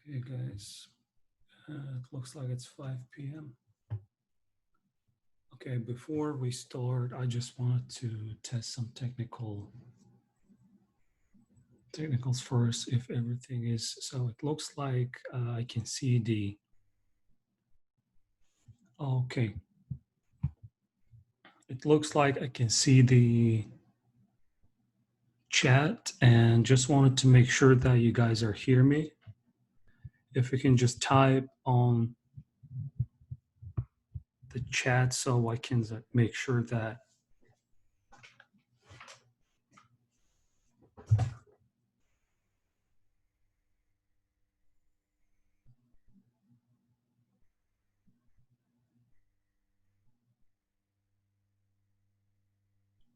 Okay, guys, it looks like it's 5 p.m. Okay, before we start, I just wanted to test some technicals first, if everything is, so it looks like I can see okay. It looks like I can see the chat and just wanted to make sure that you guys are hearing me. If you can just type on the chat so I can make sure that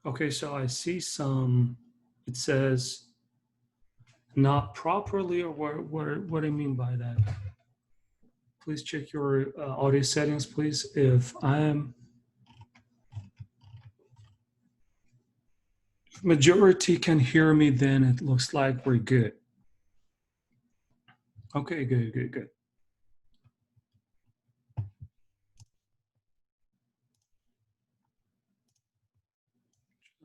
okay, so I see some, it says not properly, or what do you mean by that? Please check your audio settings, please. If majority can hear me, then it looks like we're good. Okay, good.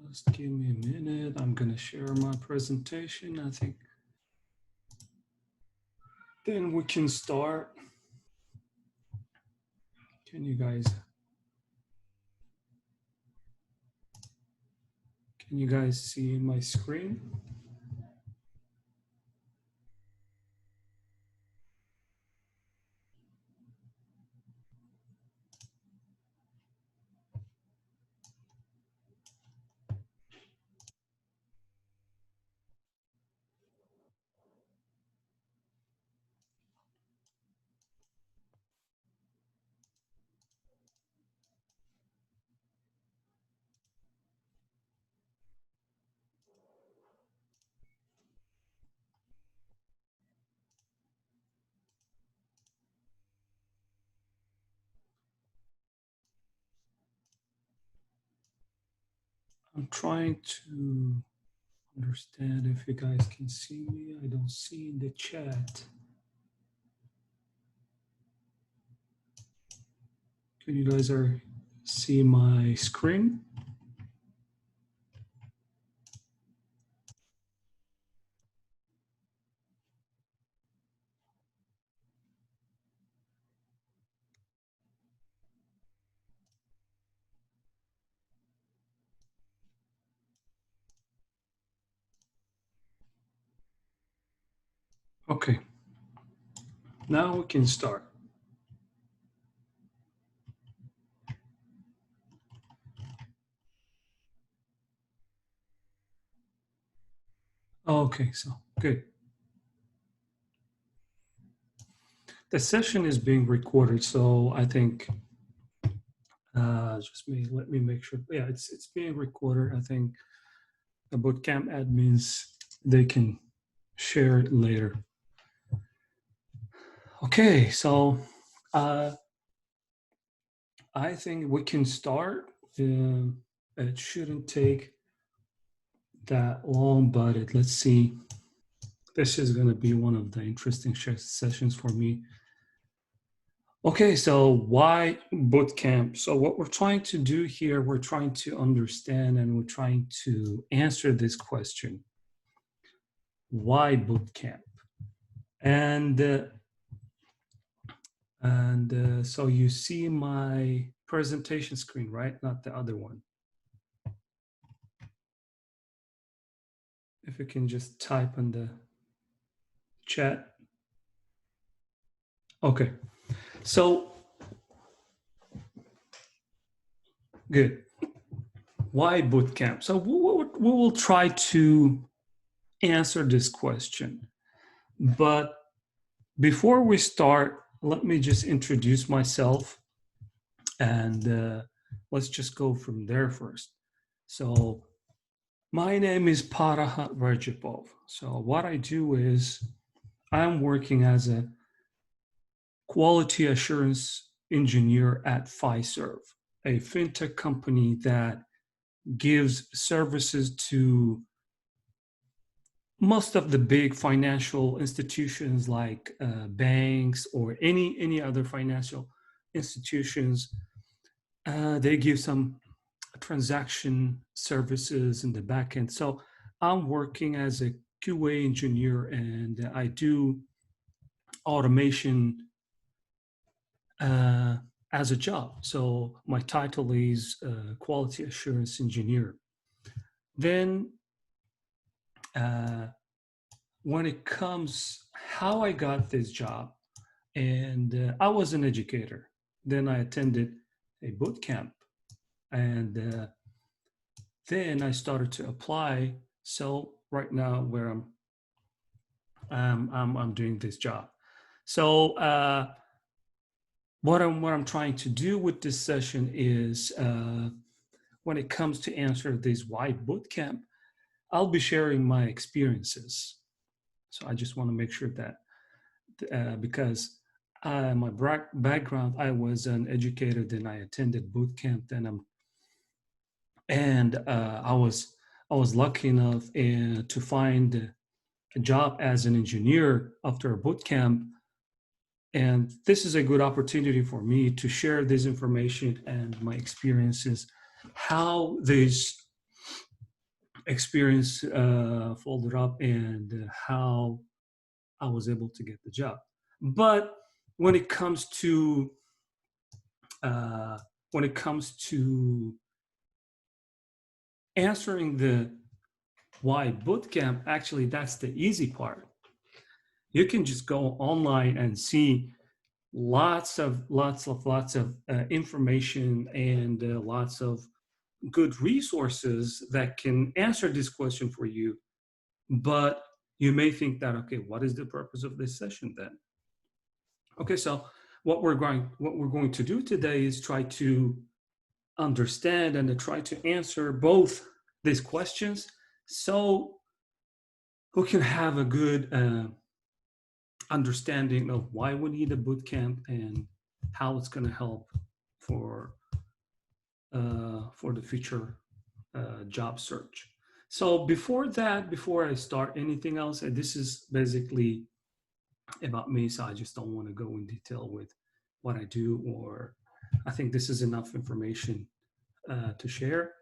Just give me a minute. I'm gonna share my presentation. I think then we can start. Can you guys see my screen? I'm trying to understand if you guys can see me. I don't see in the chat. Can you guys see my screen? Okay, now we can start. Okay, so good. The session is being recorded, so I think let me make sure. Yeah, it's being recorded. I think the bootcamp admins, they can share it later. Okay, so I think we can start. It shouldn't take that long, but let's see. This is going to be one of the interesting sessions for me. Okay, so why bootcamp? So what we're trying to do here, we're trying to understand and we're trying to answer this question. Why bootcamp? And so you see my presentation screen, right? Not the other one. If you can just type in the chat. Okay, so good. Why bootcamp? So we will try to answer this question. But before we start, let me just introduce myself and let's just go from there first. So my name is Parahat Rajapov. So what I do is I'm working as a quality assurance engineer at Fiserv, a fintech company that gives services to most of the big financial institutions like banks or any other financial institutions, they give some transaction services in the back end. So I'm working as a QA engineer, and I do automation uh, as a job. So my title is quality assurance engineer. Then uh, when it comes how I got this job, and I was an educator. Then I attended a boot camp, and then I started to apply. So right now, where I'm doing this job. So what I'm trying to do with this session is when it comes to answer this why boot camp, I'll be sharing my experiences. So I just want to make sure that because my background, I was an educator, then I attended boot camp, I was lucky enough to find a job as an engineer after a boot camp, and this is a good opportunity for me to share this information and my experiences, how this experience folded up, and how I was able to get the job. But when it comes to uh, when it comes to answering the why bootcamp, actually that's the easy part. You can just go online and see lots of information, and lots of good resources that can answer this question for you. But you may think that, okay, what is the purpose of this session then? Okay, so what we're going to do today is try to understand and to try to answer both these questions, so we can have a good understanding of why we need a boot camp and how it's going to help for the future job search. So before I start anything else, and this is basically about me, so I just don't want to go in detail with what I do, or I think this is enough information to share.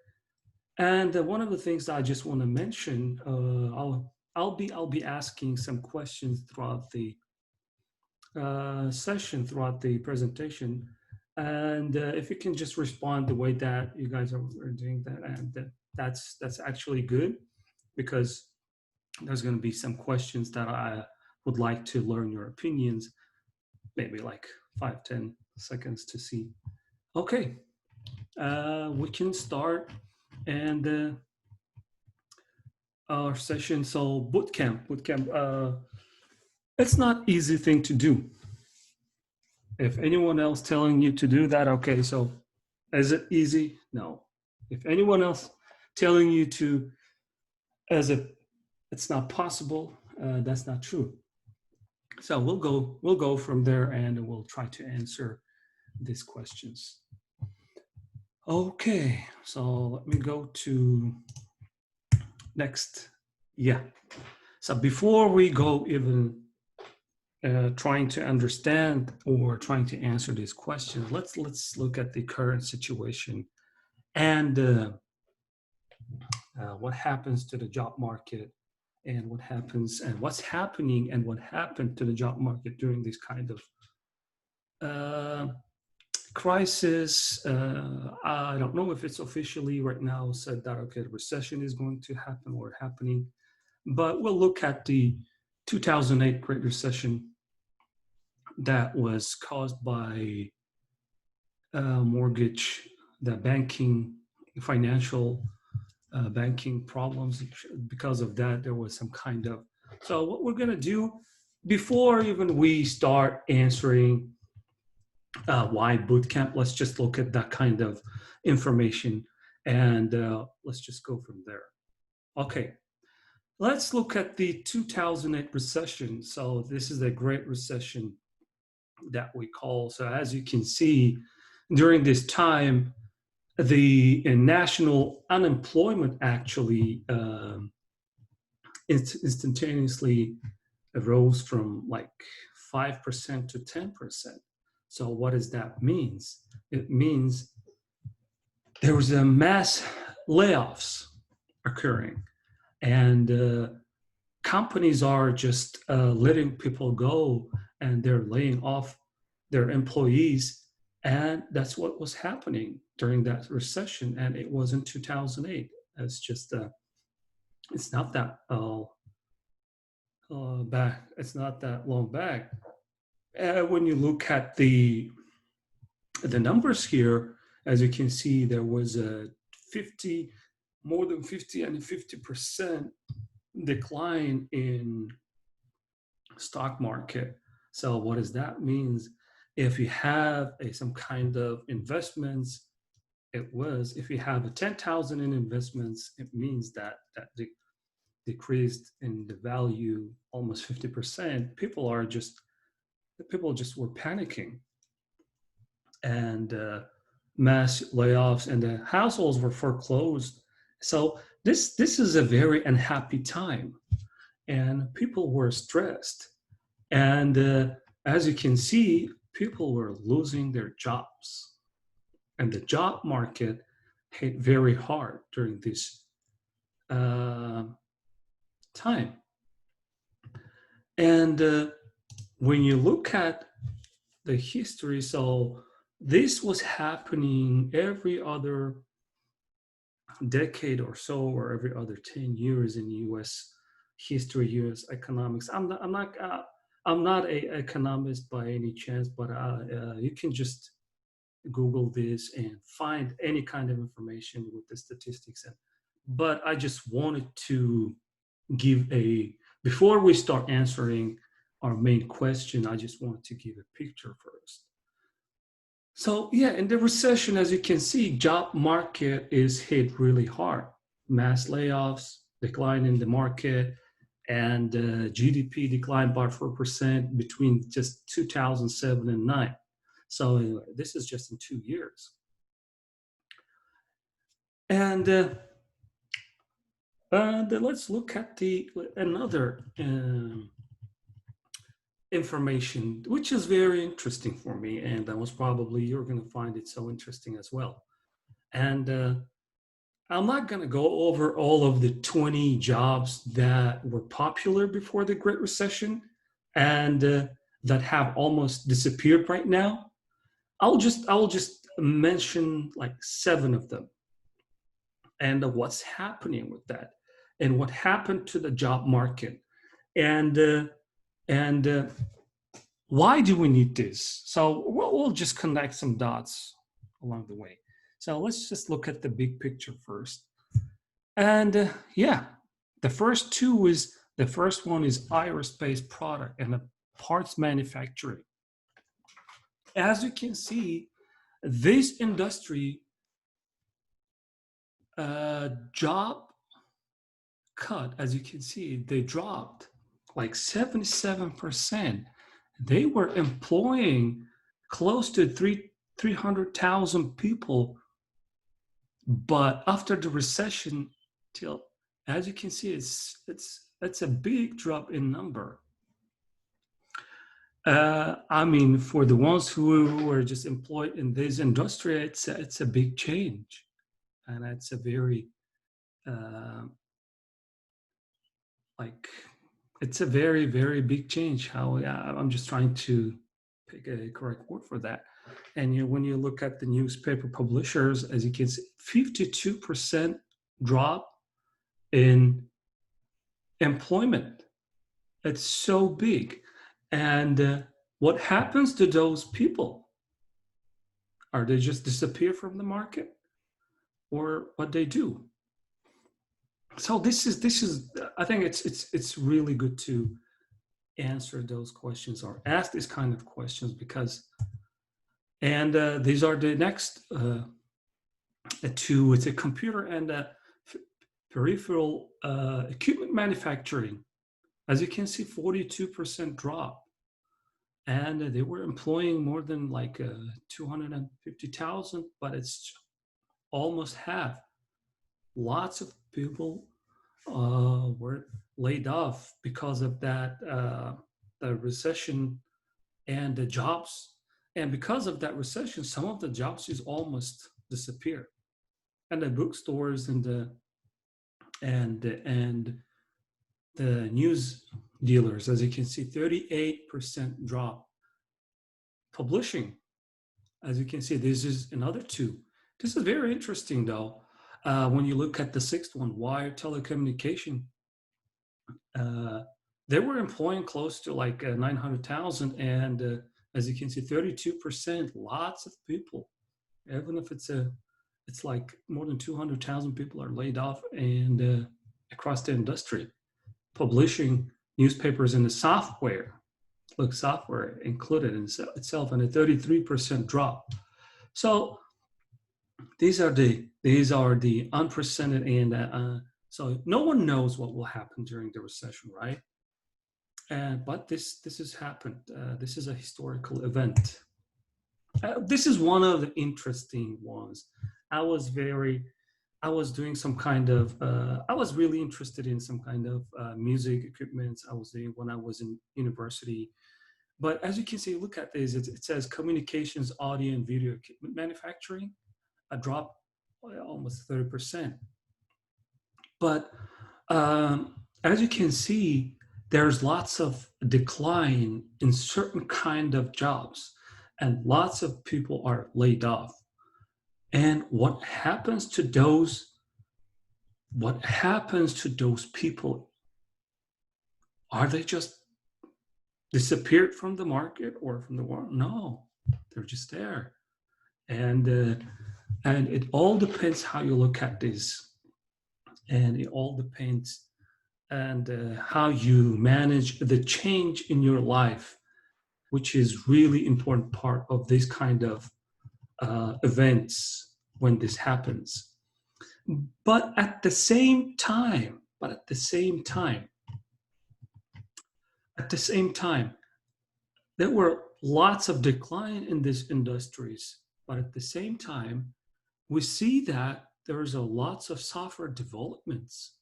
And one of the things that I just want to mention, I'll be asking some questions throughout the session, throughout the presentation, and if you can just respond the way that you guys are doing that, and that's actually good, because there's going to be some questions that I would like to learn your opinions, maybe like 5-10 seconds to see. Okay, we can start, and our session. So bootcamp, it's not easy thing to do. If anyone else telling you to do that, okay, so is it easy? No. If anyone else telling you to, as if it's not possible, that's not true. So we'll go from there, and we'll try to answer these questions. Okay, so let me go to next. Yeah. So before we go even trying to understand or trying to answer these questions, let's look at the current situation, and what happens to the job market, and what happens and what's happening and what happened to the job market during this kind of crisis. I don't know if it's officially right now said that, okay, the recession is going to happen or happening, but we'll look at the 2008 Great Recession that was caused by the financial banking problems. Because of that, there was some kind of. So what we're going to do before even we start answering why bootcamp, let's just look at that kind of information, and let's just go from there. Okay, let's look at the 2008 recession. So this is the Great Recession that we call. So as you can see, during this time, the national unemployment actually instantaneously rose from like 5% to 10%. So what does that mean? It means there was a mass layoffs occurring, and companies are just letting people go, and they're laying off their employees, and that's what was happening during that recession. And it was in 2008. It's just it's not that back. It's not that long back. When you look at the numbers here, as you can see, there was a 50, more than 50 and 50% decline in stock market. So what does that mean? If you have some kind of investments, if you have a 10,000 in investments, it means that decreased in the value almost 50%. People just were panicking, and mass layoffs, and the households were foreclosed. So this is a very unhappy time, and people were stressed. And as you can see, people were losing their jobs, and the job market hit very hard during this time. And when you look at the history, so this was happening every other decade or so, or every other 10 years in U.S. history, U.S. economics. I'm not a economist by any chance, but you can just Google this and find any kind of information with the statistics. But I just wanted to give before we start answering our main question, I just wanted to give a picture first. So yeah, in the recession, as you can see, job market is hit really hard. Mass layoffs, decline in the market, and GDP declined by 4% between just 2007 and 9. So this is just in 2 years. And let's look at another information, which is very interesting for me, and that was probably you're going to find it so interesting as well. And I'm not going to go over all of the 20 jobs that were popular before the Great Recession and that have almost disappeared right now. I'll just mention like 7 of them, and what's happening with that, and what happened to the job market, and why do we need this? So we'll just connect some dots along the way. So let's just look at the big picture first. And yeah, the first one is aerospace product and parts manufacturing. As you can see, this industry job cut, as you can see, they dropped like 77%. They were employing close to 300,000 people, but after the recession, as you can see, it's a big drop in number. I mean, for the ones who were just employed in this industry, it's a big change, and it's a very it's a very, very big change. I'm just trying to pick a correct word for that. And when you look at the newspaper publishers, as you can see, 52% drop in employment. It's so big. And what happens to those people? Are they just disappear from the market, or what they do? So this is I think it's really good to answer those questions or ask these kind of questions, because these are the next two. It's a computer and peripheral equipment manufacturing. As you can see, 42% drop, and they were employing more than like 250,000, but it's almost half. Lots of people were laid off because of that, the recession and the jobs. And because of that recession, some of the jobs is almost disappeared. And the bookstores and the news dealers, as you can see, 38% drop. Publishing, as you can see, this is another two. This is very interesting, though. When you look at the sixth one, wire telecommunication, uh, they were employing close to like 900,000, and as you can see, 32%, lots of people. Even if it's like more than 200,000 people are laid off, and across the industry, publishing, newspapers, and the software. Look, software included in itself, and a 33% drop. So these are the unprecedented, and so no one knows what will happen during the recession, right? But this has happened. This is a historical event. This is one of the interesting ones. I was very, I was doing some kind of, I was really interested in some kind of music equipment I was doing when I was in university. But as you can see, look at this. It says communications, audio, and video equipment manufacturing, a drop almost 30%. But as you can see, there's lots of decline in certain kind of jobs, and lots of people are laid off. And what happens to those? What happens to those people? Are they just disappeared from the market or from the world? No, they're just there. And it all depends how you look at this, and it all depends and how you manage the change in your life, which is really important part of this kind of events when this happens. But at the same time, there were lots of decline in these industries. But at the same time, we see that there's lots of software developments.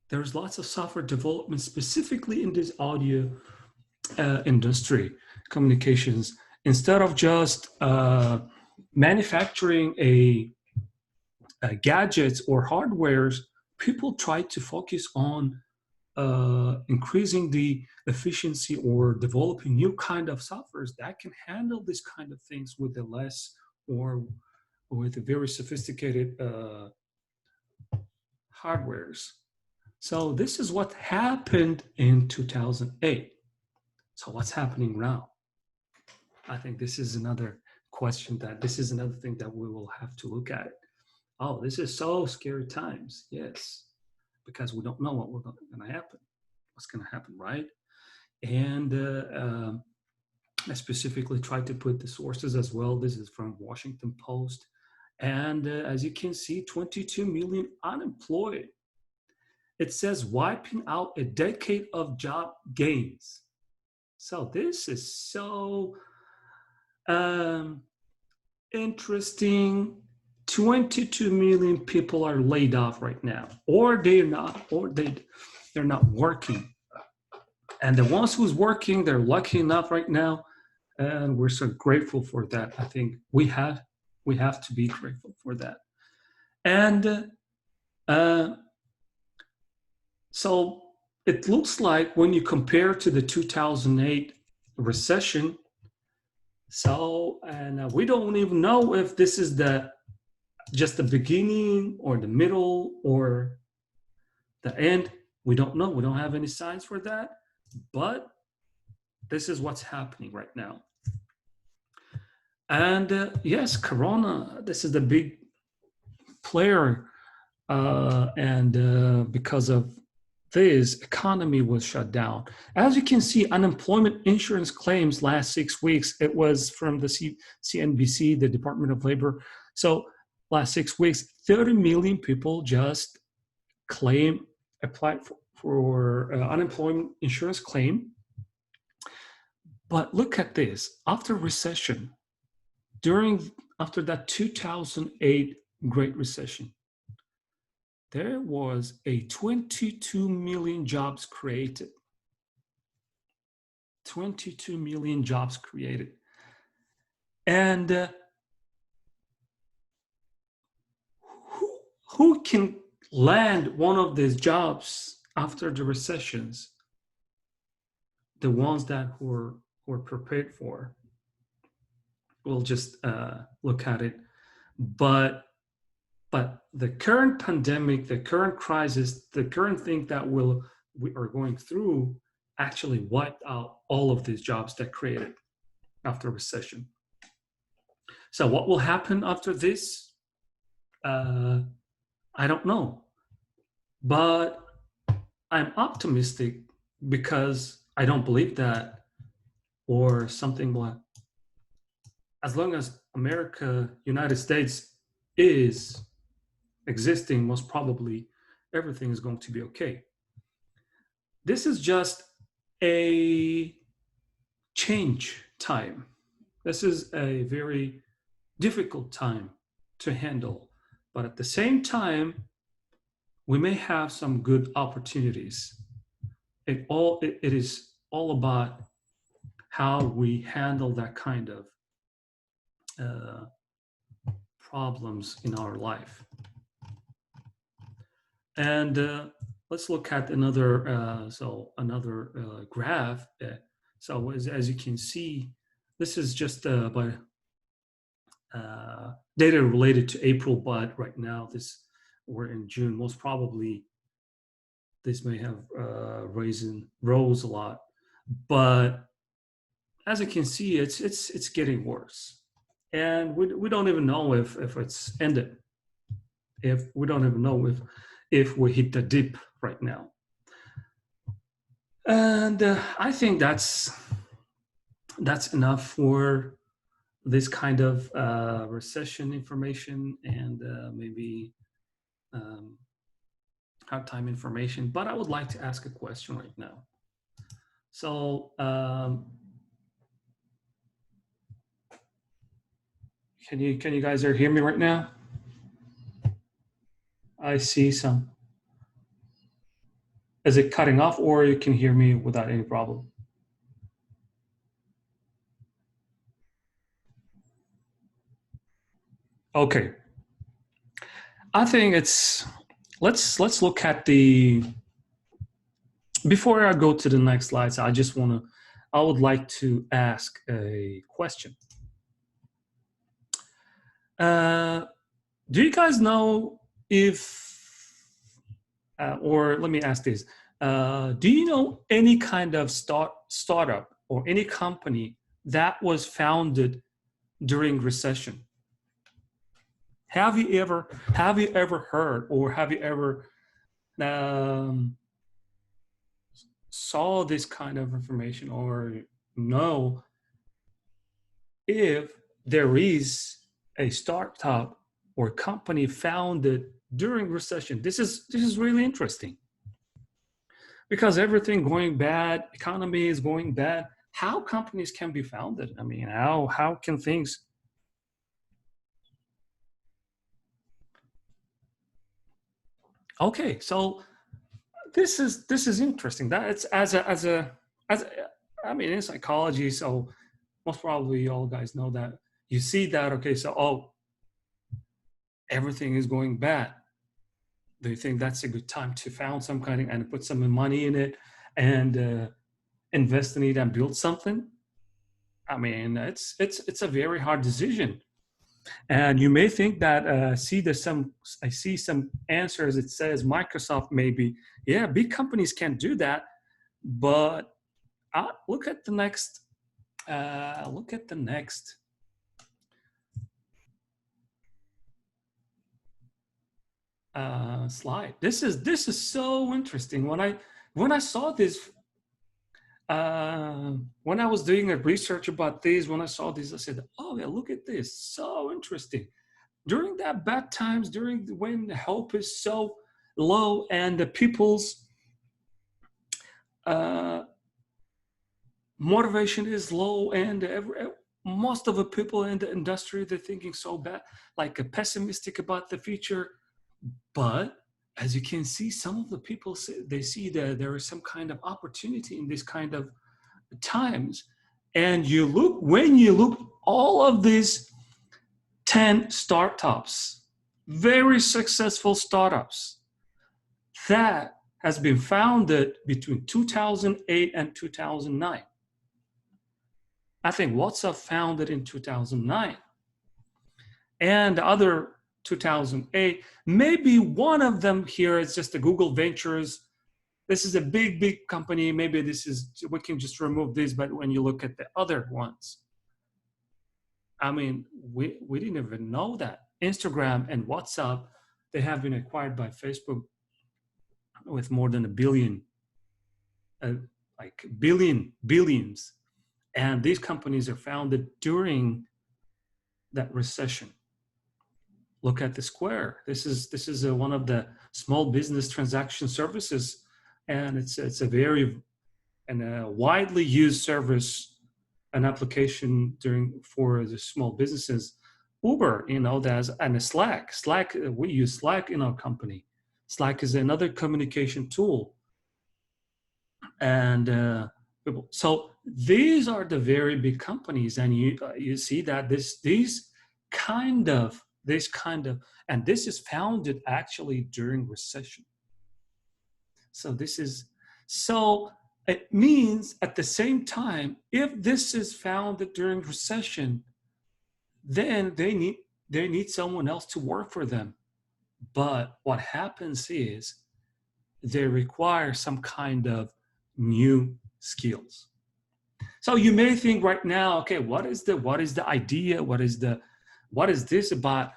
There's lots of software development specifically in this audio industry, communications. Instead of just manufacturing gadgets or hardwares, people try to focus on increasing the efficiency or developing new kind of softwares that can handle this kind of things with the less or with a very sophisticated hardwares. So this is what happened in 2008. So what's happening now? I think this is another question this is another thing that we will have to look at. Oh, this is so scary times. Yes, because we don't know what's going to happen. What's going to happen, right? And I specifically tried to put the sources as well. This is from Washington Post. And as you can see, 22 million unemployed. It says wiping out a decade of job gains. So this is so interesting. 22 million people are laid off right now, or they're not working. And the ones who's working, they're lucky enough right now, and we're so grateful for that. I think we have to be grateful for that. And so it looks like when you compare to the 2008 recession, and we don't even know if this is just the beginning or the middle or the end. We don't know. We don't have any signs for that. But this is what's happening right now. And yes, Corona, this is the big player. And because of this, economy was shut down. As you can see, unemployment insurance claims last 6 weeks, it was from the CNBC, the Department of Labor. So last 6 weeks, 30 million people just applied for unemployment insurance claim. But look at this, after recession, after that 2008 Great Recession, there was a 22 million jobs created. 22 million jobs created. And who can land one of these jobs after the recessions? The ones that were prepared for. We'll just look at it. But the current pandemic, the current crisis, the current thing that we are going through actually wiped out all of these jobs that created after recession. So what will happen after this? I don't know. But I'm optimistic because I don't believe that, or something like, as long as America, United States is existing, most probably everything is going to be okay. This is just a change time. This is a very difficult time to handle, but at the same time, we may have some good opportunities. It is all about how we handle that kind of problems in our life. And let's look at another graph. So as you can see, this is just by data related to April, but right now we're in June. Most probably this may have rose a lot, but as you can see, it's getting worse, and we don't even know if it's ended. If we don't even know if we hit the dip right now, and I think that's enough for this kind of recession information and maybe hard time information. But I would like to ask a question right now. So can you guys hear me right now? I see some. Is it cutting off, or you can hear me without any problem? Okay. I think let's look at before I go to the next slides, I would like to ask a question. Do you guys know or let me ask this, do you know any kind of startup or any company that was founded during recession? Have you ever heard, or have you ever saw this kind of information, or know if there is a startup or company founded during recession? This is really interesting, because everything going bad, economy is going bad. How companies can be founded? I mean, how can things? Okay, so this is interesting. That it's as I mean, in psychology, so most probably all guys know that. You see that, okay, so everything is going bad. Do you think that's a good time to found some kind of, and put some money in it and invest in it and build something? I mean, it's a very hard decision. And you may think that I see some answers. It says Microsoft maybe, yeah, big companies can't do that. But look at the next. Slide. This is so interesting. When I saw this, when I was doing a research about this, when I saw this, I said, "Oh yeah, look at this, so interesting." During that bad times, when the hope is so low and the people's motivation is low, and most of the people in the industry, they're thinking so bad, like pessimistic about the future. But as you can see, some of the people they see that there is some kind of opportunity in this kind of times. And when you look all of these 10 startups, very successful startups that has been founded between 2008 and 2009. I think WhatsApp founded in 2009 and the other 2008. Maybe one of them here is just the Google Ventures. This is a big company. Maybe we can just remove this, but when you look at the other ones, I mean, we didn't even know that. Instagram and WhatsApp, they have been acquired by Facebook with more than $1 billion, billions. And these companies are founded during that recession. Look at the Square. This is one of the small business transaction services, and it's a very widely used service, an application for the small businesses. Uber, and Slack. We use Slack in our company. Slack is another communication tool, and so these are the very big companies, and you see that this kind of, and this is founded actually during recession. So it means at the same time, if this is founded during recession, then they need someone else to work for them. But what happens is they require some kind of new skills. So you may think right now, okay, what is the idea? What is this about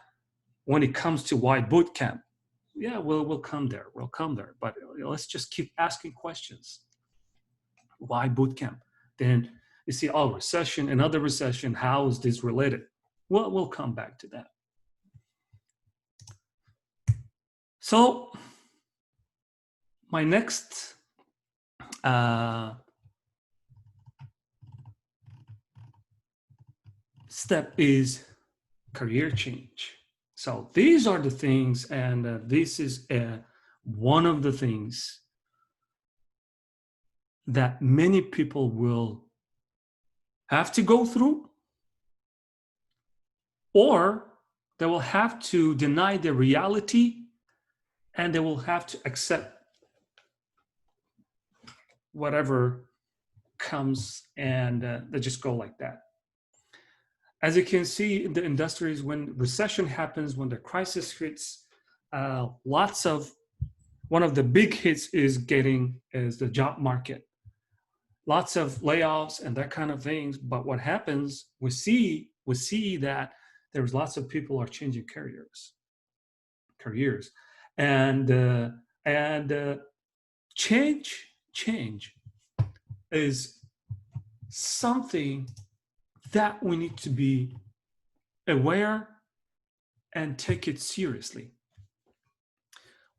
when it comes to why bootcamp? Yeah, we'll come there. But let's just keep asking questions. Why bootcamp? Then you see, recession, another recession. How is this related? Well, we'll come back to that. So my next step is career change. So these are the things, and this is one of the things that many people will have to go through, or they will have to deny the reality, and they will have to accept whatever comes, and they just go like that. As you can see in the industries, when recession happens, when the crisis hits, one of the big hits is the job market. Lots of layoffs and that kind of things. But what happens, we see that there's lots of people are changing careers, and change is something that we need to be aware and take it seriously.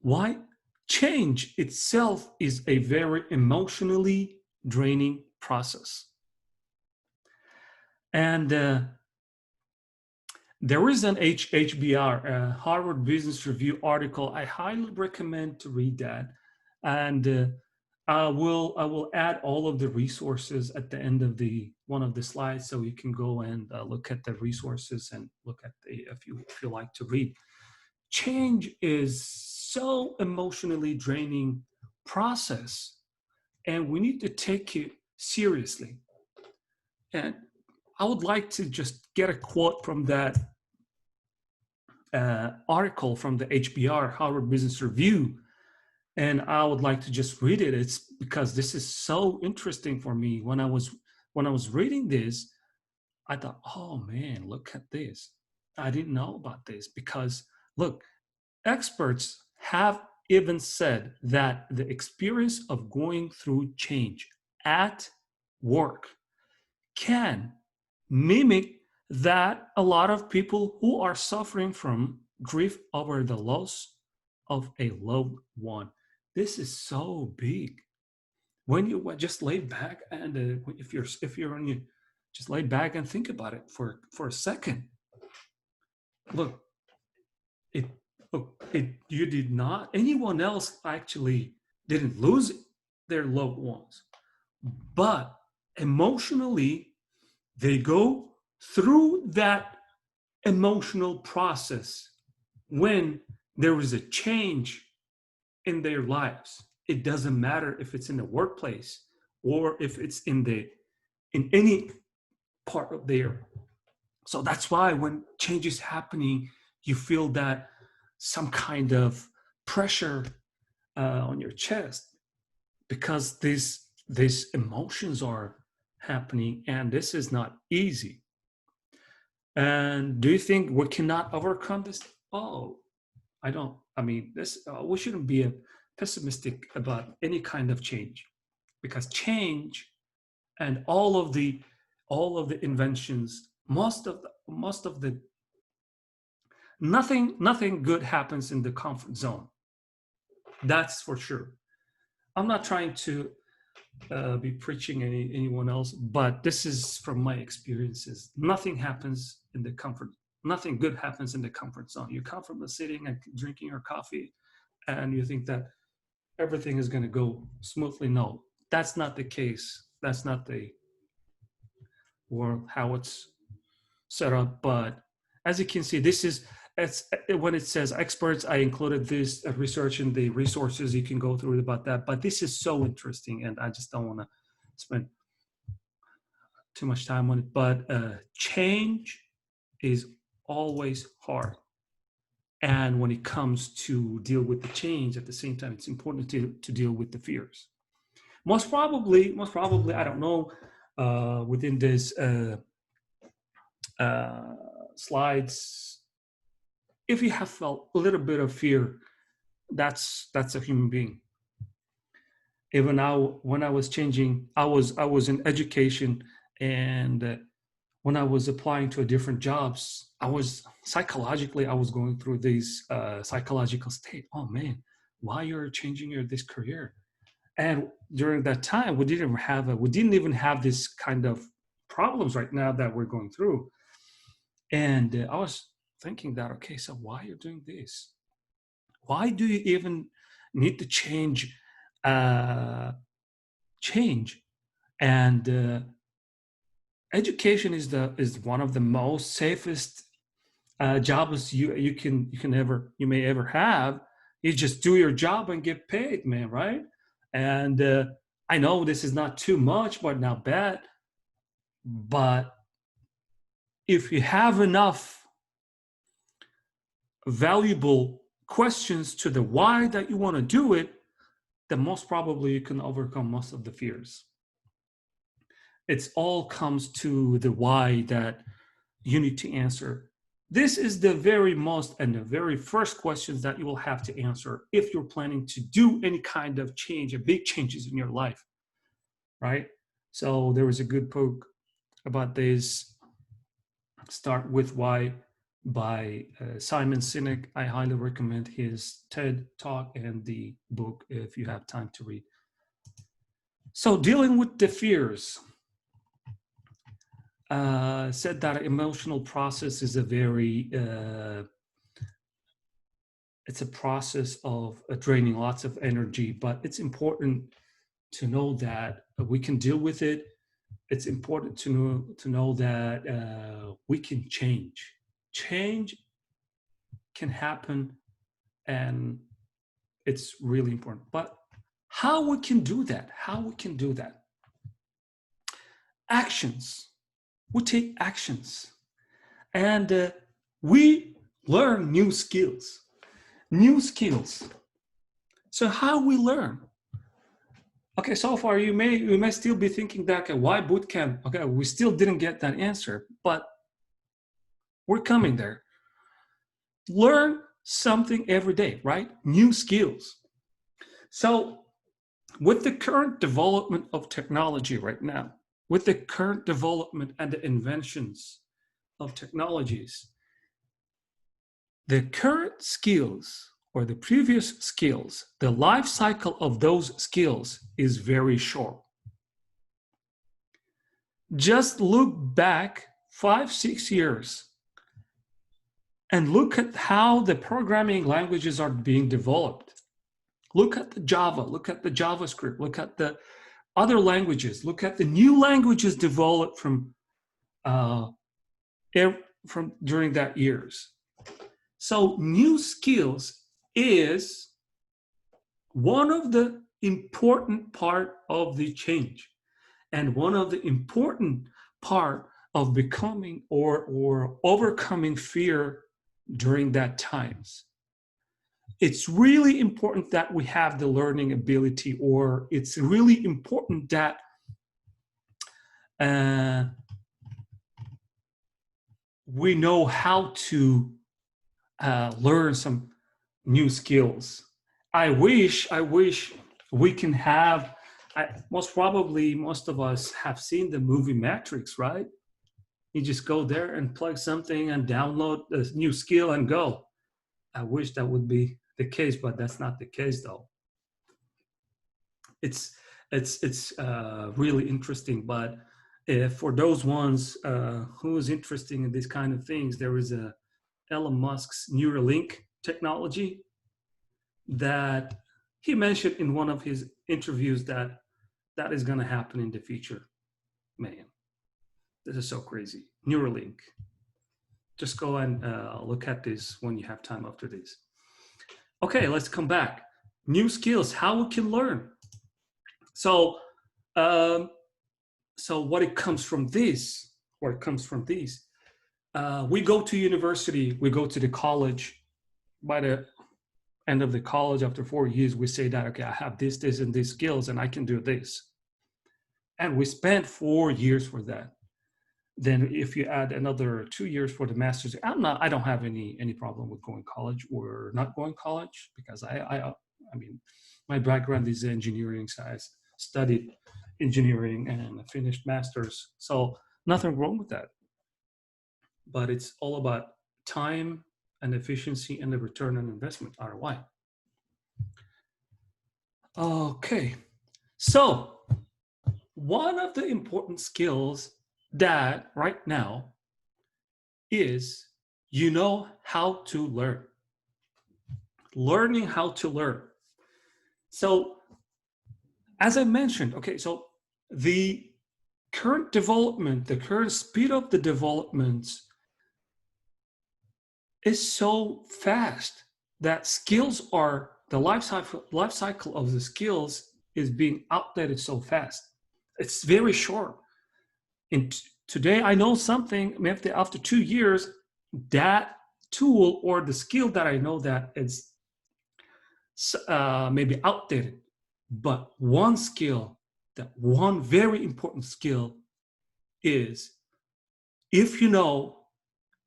Why? Change itself is a very emotionally draining process. And there is an HBR, Harvard Business Review article. I highly recommend to read that. And I will add all of the resources at the end of one of the slides, so you can go and look at the resources and look at if you like to read. Change is so emotionally draining process, and we need to take it seriously. And I would like to just get a quote from that article from the HBR, Harvard Business Review. And I would like to just read it. It's because this is so interesting for me. When I was reading this, I thought, oh man, look at this. I didn't know about this, because look, experts have even said that the experience of going through change at work can mimic that a lot of people who are suffering from grief over the loss of a loved one. This is so big. When you just lay back and if you're on you, just lay back and think about it for a second. Look, Oh, you did not. Anyone else actually didn't lose their loved ones, but emotionally, they go through that emotional process when there is a change in their lives. It doesn't matter if it's in the workplace or if it's in any part of there. So that's why when change is happening, you feel that some kind of pressure on your chest because these emotions are happening, and this is not easy. And do you think we cannot overcome this? Oh, I don't. I mean, this we shouldn't be pessimistic about any kind of change, because change and all of the inventions, most of the nothing good happens in the comfort zone. That's for sure. I'm not trying to be preaching anyone else, but this is from my experiences. Nothing happens in the comfort. Nothing good happens in the comfort zone. You're comfortable sitting and drinking your coffee, and you think that everything is going to go smoothly. No, that's not the case. That's not the world how it's set up. But as you can see, this is it's when it says experts. I included this research in the resources. You can go through about that. But this is so interesting, and I just don't want to spend too much time on it. But change is always hard. And when it comes to deal with the change, at the same time, it's important to deal with the fears. Most probably, I don't know, within this uh, slides, if you have felt a little bit of fear, that's a human being. Even now, when I was changing, I was in education, and when I was applying to a different jobs, I was going through these psychological state. Oh man, why you're changing your this career? And during that time, we didn't even have this kind of problems right now that we're going through. And I was thinking that, okay, so why are you doing this? Why do you even need to uh, change? And education is one of the most safest jobs you may ever have. You just do your job and get paid, man, right? And I know this is not too much, but not bad. But if you have enough valuable questions to the why that you want to do it, then most probably you can overcome most of the fears. It's all comes to the why that you need to answer. This is the very most and the very first questions that you will have to answer if you're planning to do any kind of change, a big changes in your life, right? So there was a good book about this, Start With Why, by Simon Sinek. I highly recommend his TED talk and the book if you have time to read. So dealing with the fears, said that emotional process is it's a process of draining lots of energy, but it's important to know that we can deal with it. It's important to know that we can change. Change can happen, and it's really important. But how we can do that? How we can do that? Actions. We take actions, and we learn new skills. New skills. So how we learn? Okay, so far you may still be thinking that, okay, why boot camp? Okay, we still didn't get that answer, but we're coming there. Learn something every day, right? New skills. So with the current development of technology right now, with the current development and the inventions of technologies, the current skills or the previous skills, the life cycle of those skills is very short. Just look back 5, 6 years. and look at how the programming languages are being developed. Look at the Java, look at the JavaScript, look at the other languages, look at the new languages developed from during that years. So new skills is one of the important part of the change, and one of the important part of becoming or overcoming fear during that times. It's really important that we have the learning ability, or it's really important that we know how to learn some new skills. I wish we can have, most probably most of us have seen the movie Matrix, right? You just go there and plug something and download a new skill and go. I wish that would be the case, but that's not the case though. It's really interesting, but for those ones who is interested in these kind of things, there is a Elon Musk's Neuralink technology that he mentioned in one of his interviews that is going to happen in the future. Man, this is so crazy. Neuralink. Just go and look at this when you have time after this. Okay, let's come back. New skills, how we can learn. So, what it comes from this, we go to university, we go to the college. By the end of the college, after 4 years, we say that, okay, I have this, and these skills, and I can do this. And we spent 4 years for that. Then if you add another 2 years for the master's, I don't have any problem with going college or not going college, because I mean, my background is engineering, so I studied engineering and I finished master's. So nothing wrong with that. But it's all about time and efficiency and the return on investment, ROI. Okay, so one of the important skills that right now is how to learn. Learning how to learn. So as I mentioned, okay, so the current development, the current speed of the developments is so fast that skills are, the life cycle of the skills is being outdated so fast. It's very short. And today I know something, maybe after 2 years, that tool or the skill that I know that is maybe outdated. But one skill, that one very important skill is if you know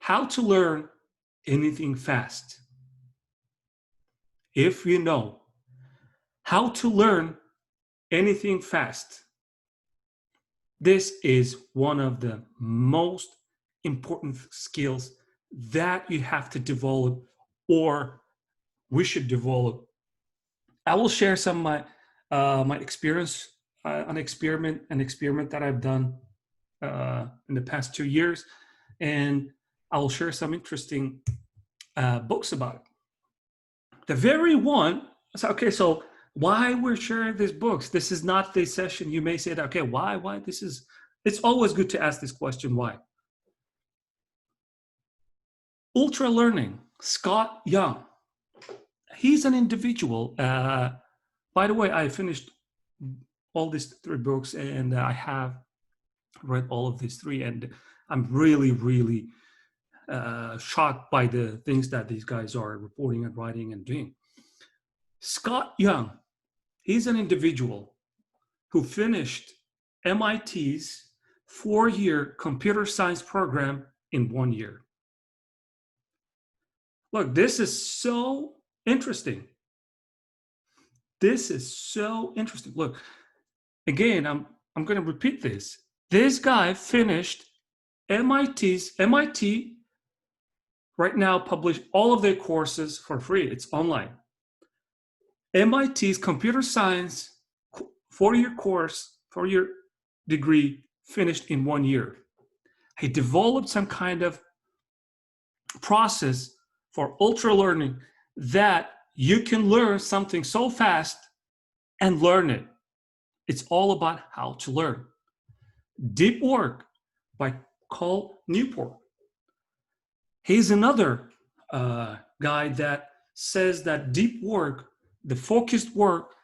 how to learn anything fast. If you know how to learn anything fast, this is one of the most important skills that you have to develop, or we should develop. I will share some of my experience, an experiment that I've done in the past 2 years, and I will share some interesting books about it. The very one, so why we're sharing these books? This is not the session. You may say that, okay, why this is, it's always good to ask this question, why? Ultra Learning, Scott Young. He's an individual. By the way, I finished all these 3 books, and I have read all of these 3, and I'm really, really shocked by the things that these guys are reporting and writing and doing. Scott Young, he's an individual who finished MIT's 4-year computer science program in 1 year. Look, this is so interesting. This is so interesting. Look, again, I'm going to repeat this. This guy finished MIT right now publish all of their courses for free. It's online. MIT's computer science 4-year course, 4-year degree finished in 1 year. He developed some kind of process for ultra learning that you can learn something so fast and learn it. It's all about how to learn. Deep Work by Cal Newport. He's another guy that says that deep work, the focused work,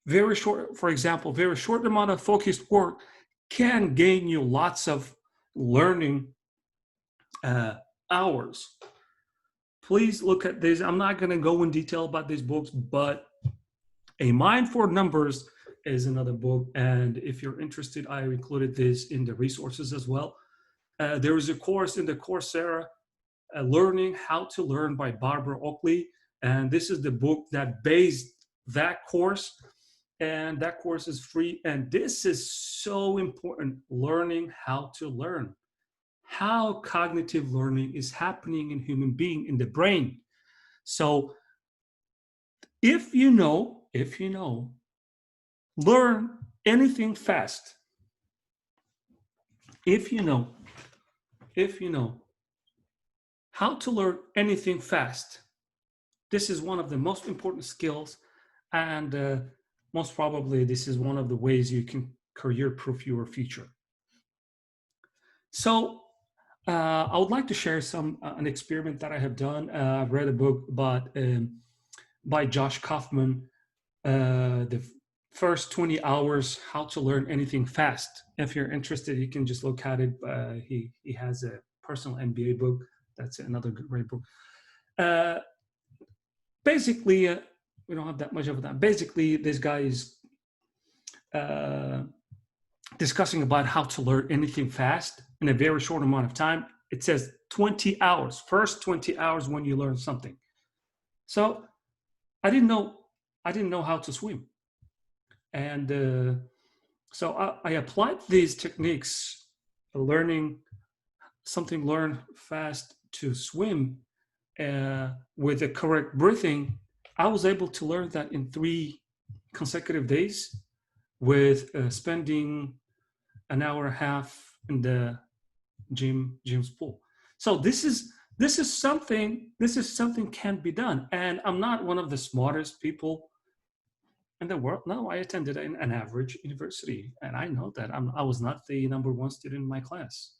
very short, for example, very short amount of focused work can gain you lots of learning hours. Please look at this. I'm not going to go in detail about these books, but A Mind for Numbers is another book. And if you're interested, I included this in the resources as well. There is a course in the Coursera, Learning How to Learn by Barbara Oakley. And this is the book that based that course. And that course is free. And this is so important, learning how to learn. How cognitive learning is happening in human being, in the brain. So if you know, learn anything fast. If you know how to learn anything fast, this is one of the most important skills, and most probably this is one of the ways you can career-proof your future. So I would like to share an experiment that I have done. I've read a book by Josh Kaufman, the first 20 hours, how to learn anything fast. If you're interested, you can just look at it. He has a personal MBA book. That's another great book. Basically, we don't have that much of that. Basically, this guy is discussing about how to learn anything fast in a very short amount of time. It says 20 hours, first 20 hours when you learn something. So I didn't know how to swim. And so I applied these techniques, learn fast to swim with the correct breathing. I was able to learn that in 3 consecutive days with spending an hour and a half in the gym's pool. So this is something can be done. And I'm not one of the smartest people in the world. No, I attended an average university, and I know that I was not the #1 student in my class.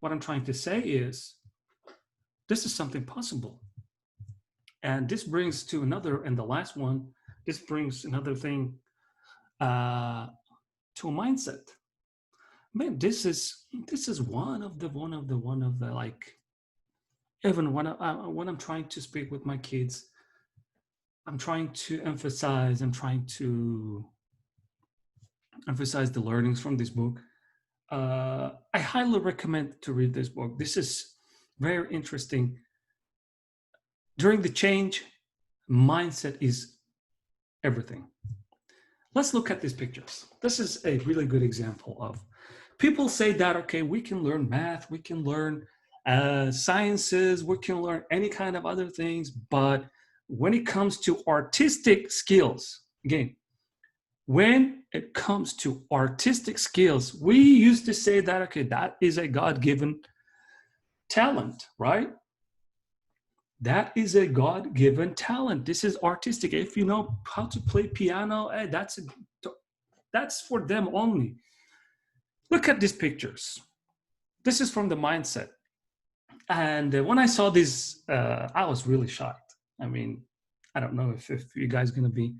What I'm trying to say is this is something possible. And this brings to another, and the last one, this brings another thing to a mindset. Man, this is one of the like, even when I'm trying to speak with my kids, I'm trying to emphasize the learnings from this book. I highly recommend to read this book. This is very interesting. During the change, mindset is everything. Let's look at these pictures. This is a really good example of people say that, okay, we can learn math, we can learn sciences, we can learn any kind of other things, but when it comes to artistic skills, again, when it comes to artistic skills, we used to say that, okay, that is a God-given talent, right? That is a God-given talent. This is artistic. If you know how to play piano, that's for them only. Look at these pictures. This is from the mindset. And when I saw this, I was really shocked. I mean, I don't know if you guys are going to be.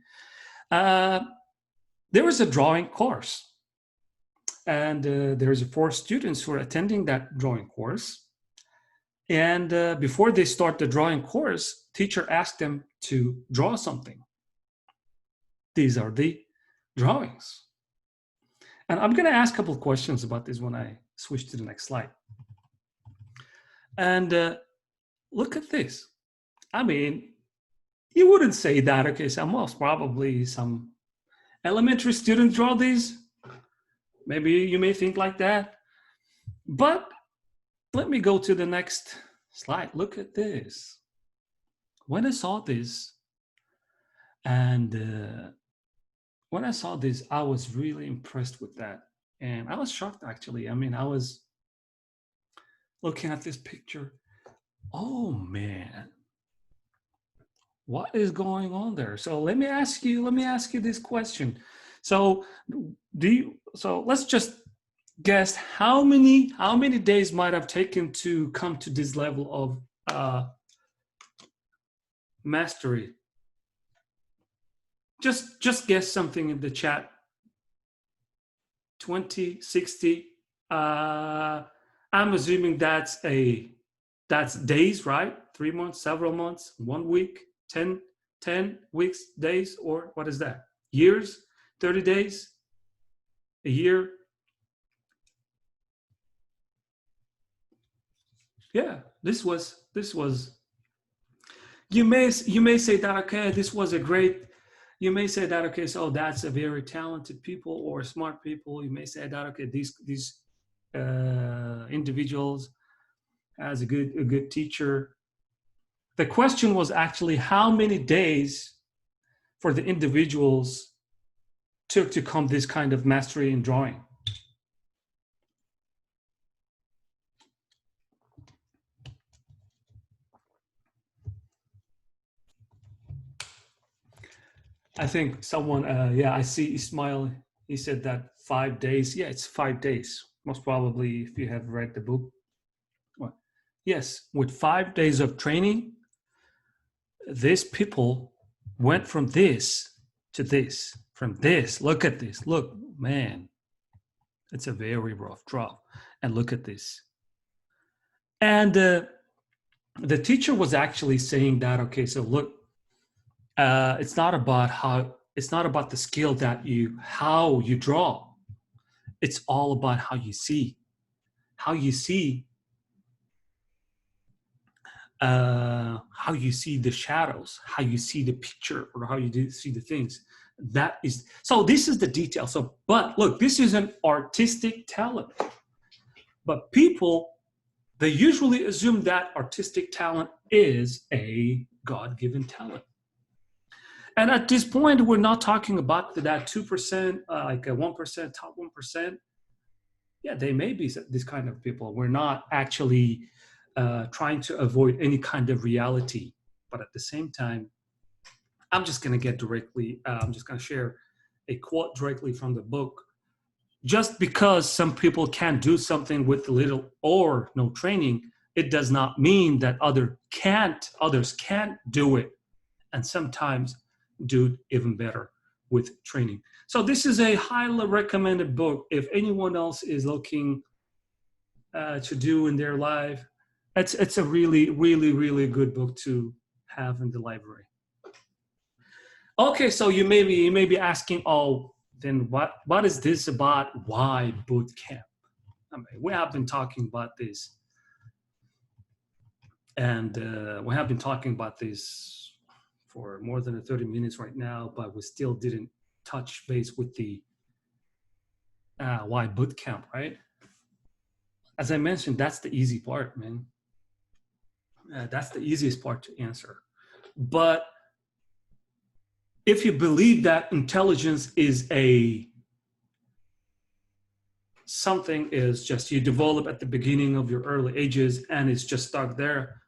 There was a drawing course. And there's 4 students who are attending that drawing course. And before they start the drawing course, teacher asked them to draw something. These are the drawings. And I'm going to ask a couple of questions about this when I switch to the next slide. And look at this. I mean, you wouldn't say that, okay, so most probably some elementary students draw these. Maybe you may think like that. But let me go to the next slide. Look at this. When I saw this, and when I saw this, I was really impressed with that. And I was shocked, actually. I mean, I was looking at this picture. Oh man, what is going on there? So let me ask you this question. So so let's just guess how many days might have taken to come to this level of mastery. Just guess something in the chat. 20, 60. uh I'm assuming that's days, right? 3 months, several months, 1 week, 10 weeks, days, or what is that? Years, 30 days, a year. Yeah, this was you may say that, okay, this was a great, you may say that, okay, so that's a very talented people or smart people. You may say that, okay, these individuals as a good teacher. The question was actually how many days for the individuals took to come this kind of mastery in drawing. I think someone, yeah, I see Ismail. He said that 5 days. Yeah, it's 5 days. Most probably, if you have read the book. Well, yes, with 5 days of training, these people went from this to this, from this. Look at this. Look, man, it's a very rough draw. And look at this. And the teacher was actually saying that, okay, so look, it's not about the skill that how you draw. It's all about how you see how you see the shadows, how you see the picture, or how you see the things. That is, so this is the detail. So, but look, this is an artistic talent, but people, they usually assume that artistic talent is a God-given talent. And at this point, we're not talking about that 2%, like a 1%, top 1%. Yeah, they may be this kind of people. We're not actually trying to avoid any kind of reality. But at the same time, I'm just going to I'm just going to share a quote directly from the book. Just because some people can do something with little or no training, it does not mean that others can't do it. And sometimes do even better with training. So this is a highly recommended book if anyone else is looking to do in their life. It's a really, really, really good book to have in the library. Okay, so you may be asking, oh, then what is this about? Why boot camp? I mean, we have been talking about this, and we have been talking about this for more than 30 minutes right now, but we still didn't touch base with the why boot camp, right? As I mentioned, that's the easy part, man. That's the easiest part to answer. But if you believe that intelligence is something is just you develop at the beginning of your early ages and it's just stuck there,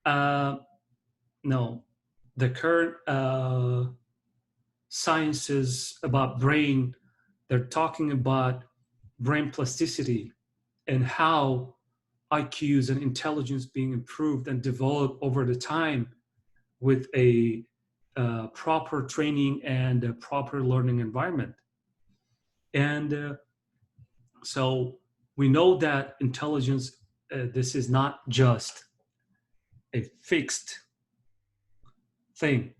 no, the current sciences about brain, they're talking about brain plasticity and how IQs and intelligence being improved and developed over the time with a proper training and a proper learning environment. And so we know that intelligence, this is not just a fixed thing.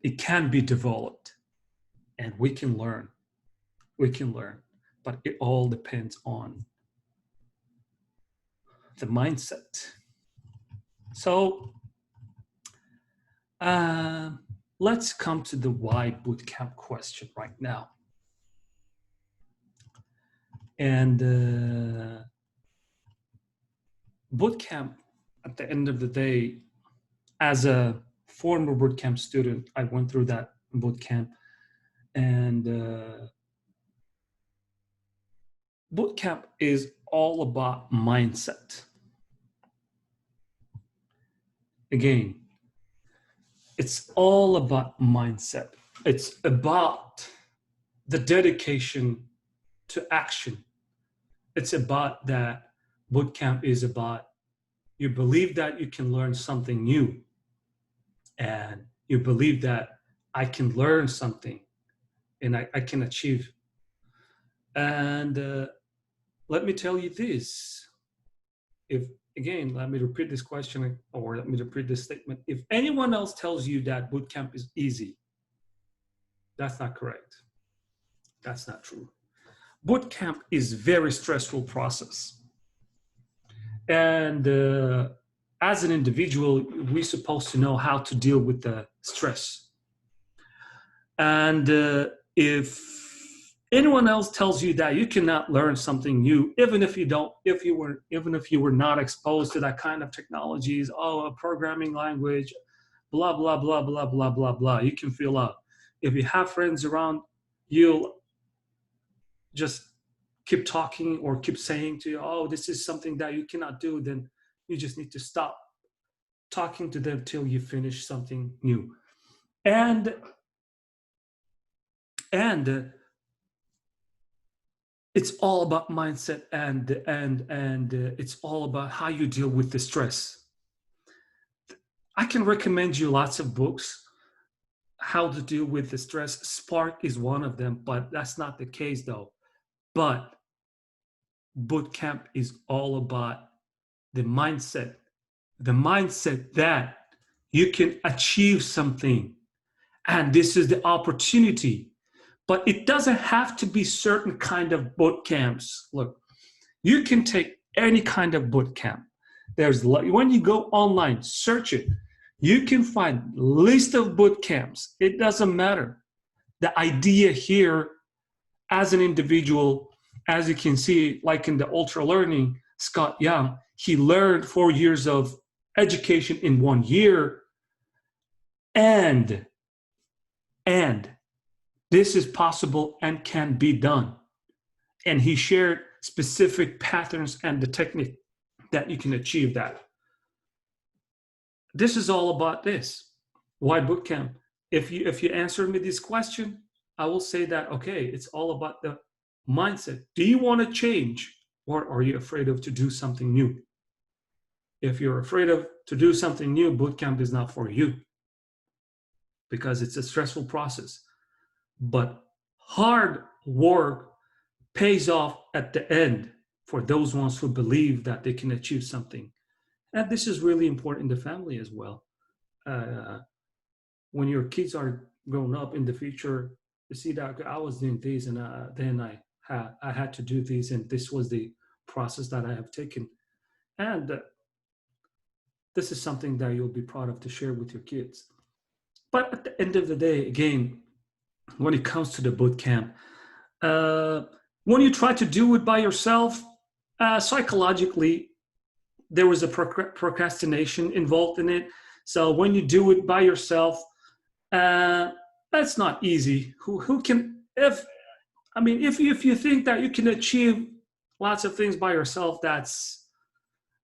It can be developed and we can learn. We can learn, but it all depends on the mindset. So let's come to the why bootcamp question right now. And bootcamp, at the end of the day, as a former bootcamp student, I went through that bootcamp, and bootcamp is all about mindset. again, it's all about mindset. It's about the dedication to action. It's about that bootcamp is about you believe that you can learn something new, and you believe that I can learn something and I can achieve. And let me tell you this. If again, let me repeat this question, or let me repeat this statement. If anyone else tells you that bootcamp is easy, that's not correct. That's not true. Bootcamp is very stressful process. And as an individual, we're supposed to know how to deal with the stress. And if anyone else tells you that you cannot learn something new, even if you were not exposed to that kind of technologies, a programming language, blah blah blah blah blah blah blah, you can feel out. If you have friends around, you'll just keep talking or keep saying to you, oh, this is something that you cannot do, then you just need to stop talking to them till you finish something new. And it's all about mindset, and it's all about how you deal with the stress. I can recommend you lots of books how to deal with the stress. Spark is one of them, but that's not the case though. But bootcamp is all about the mindset that you can achieve something, and this is the opportunity. But it doesn't have to be certain kind of boot camps. Look, you can take any kind of boot camp. When you go online, search it, you can find list of boot camps. It doesn't matter. The idea here, as an individual, as you can see, like in the ultra learning, Scott Young, he learned 4 years of education in 1 year, and this is possible and can be done. And he shared specific patterns and the technique that you can achieve that. This is all about this. Why bootcamp? If you answer me this question, I will say that, okay, it's all about the mindset. Do you want to change, or are you afraid of to do something new? If you're afraid of to do something new, bootcamp is not for you, because it's a stressful process. But hard work pays off at the end for those ones who believe that they can achieve something. And this is really important in the family as well. When your kids are grown up in the future, you see that I was doing this, and then I had to do this, and this was the process that I have taken. And this is something that you'll be proud of to share with your kids. But at the end of the day, again, when it comes to the boot camp, when you try to do it by yourself, psychologically, there was a procrastination involved in it. So when you do it by yourself, that's not easy. Who can, if you think that you can achieve lots of things by yourself, that's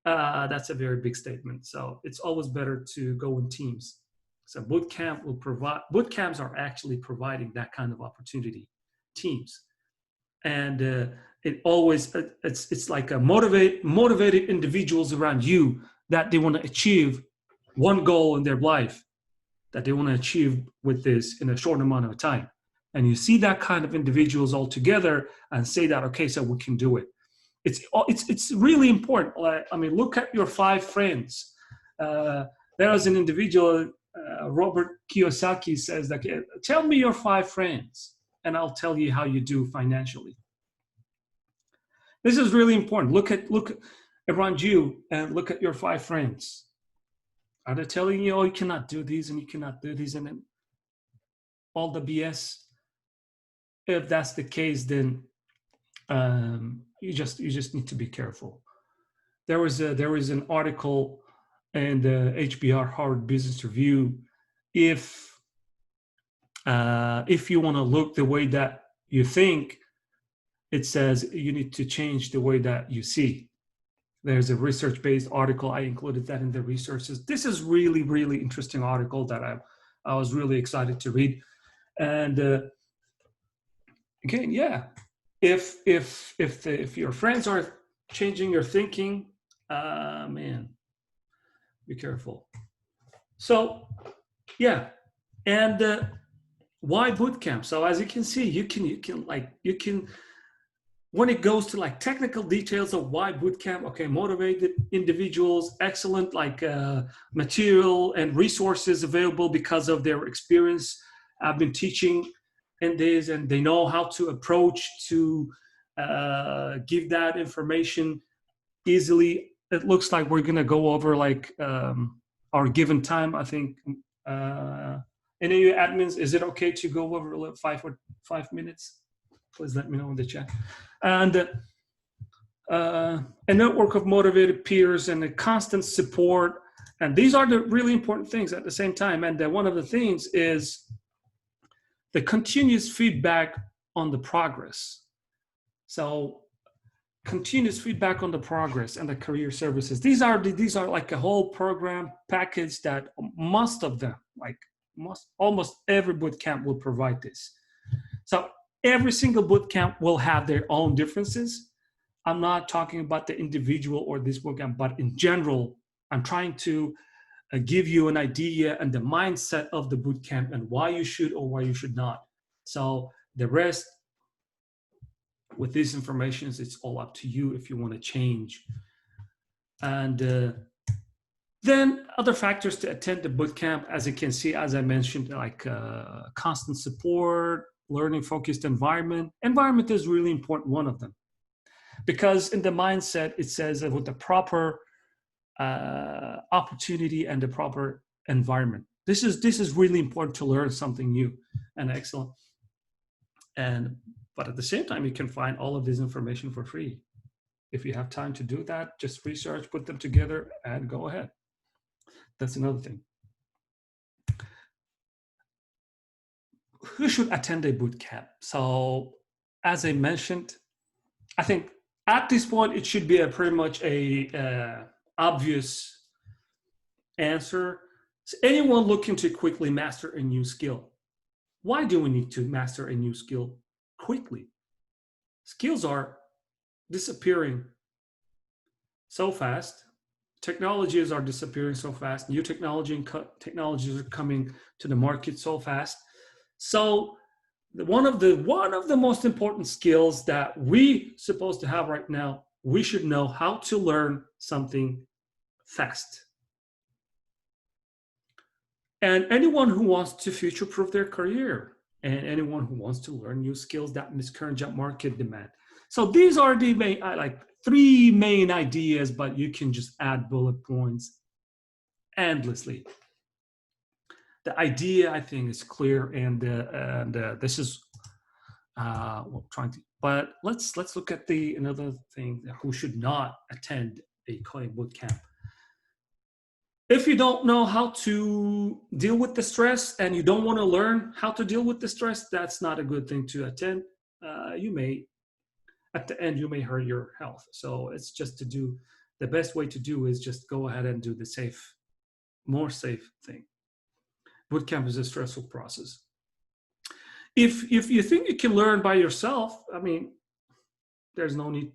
a very big statement. So it's always better to go in teams. So boot camps are actually providing that kind of opportunity, teams. And it's like a motivated individuals around you that they want to achieve one goal in their life, that they want to achieve with this in a short amount of time. And you see that kind of individuals all together and say that, okay, so we can do it. It's really important. Look at your 5 friends. There was an individual, Robert Kiyosaki says that, tell me your 5 friends and I'll tell you how you do financially. This is really important. Look around you and look at your 5 friends. Are they telling you, oh, you cannot do these and you cannot do these, and then all the BS? If that's the case, then you just need to be careful. There was an article in the HBR Harvard Business Review. If you want to look the way that you think, it says you need to change the way that you see. There's a research-based article. I included that in the resources. This is really, really interesting article that I was really excited to read. And again, yeah, if your friends are changing your thinking, man, be careful. So yeah, and why bootcamp? So as you can see, you can when it goes to like technical details of why bootcamp, okay, motivated individuals, excellent material and resources available because of their experience. I've been teaching in this, and they know how to approach to give that information easily. It looks like we're gonna go over like our given time. I think any of you admins, is it okay to go over 5 minutes? Please let me know in the chat. And a network of motivated peers and a constant support. And these are the really important things at the same time. And one of the things is the continuous feedback on the progress. So continuous feedback on the progress and the career services. These are like a whole program package that most of them, almost every bootcamp will provide this. So every single bootcamp will have their own differences. I'm not talking about the individual or this bootcamp, but in general, I'm trying to give you an idea and the mindset of the bootcamp and why you should or why you should not. So the rest with these informations, it's all up to you if you want to change. And then other factors to attend the bootcamp, as you can see, as I mentioned, like constant support, learning focused environment. Environment is really important, one of them. Because in the mindset, it says that with the proper opportunity and the proper environment. This is really important to learn something new and excellent. But at the same time, you can find all of this information for free. If you have time to do that, just research, put them together, and go ahead. That's another thing. Who should attend a bootcamp? So, as I mentioned, I think at this point, it should be pretty much a obvious answer. So anyone looking to quickly master a new skill. Why do we need to master a new skill quickly? Skills are disappearing so fast. Technologies are disappearing so fast. New technologies are coming to the market so fast. So one of the most important skills that we supposed to have right now, we should know how to learn something fast. And anyone who wants to future-proof their career, and anyone who wants to learn new skills that meets current job market demand. So these are the main, three main ideas, but you can just add bullet points endlessly. The idea, I think, is clear, and this is what I'm trying to. But let's look at another thing: who should not attend a coding bootcamp. If you don't know how to deal with the stress and you don't want to learn how to deal with the stress, that's not a good thing to attend. At the end, you may hurt your health. So it's just the best way to do is just go ahead and do the more safe thing. Bootcamp is a stressful process. If you think you can learn by yourself, I mean, there's no need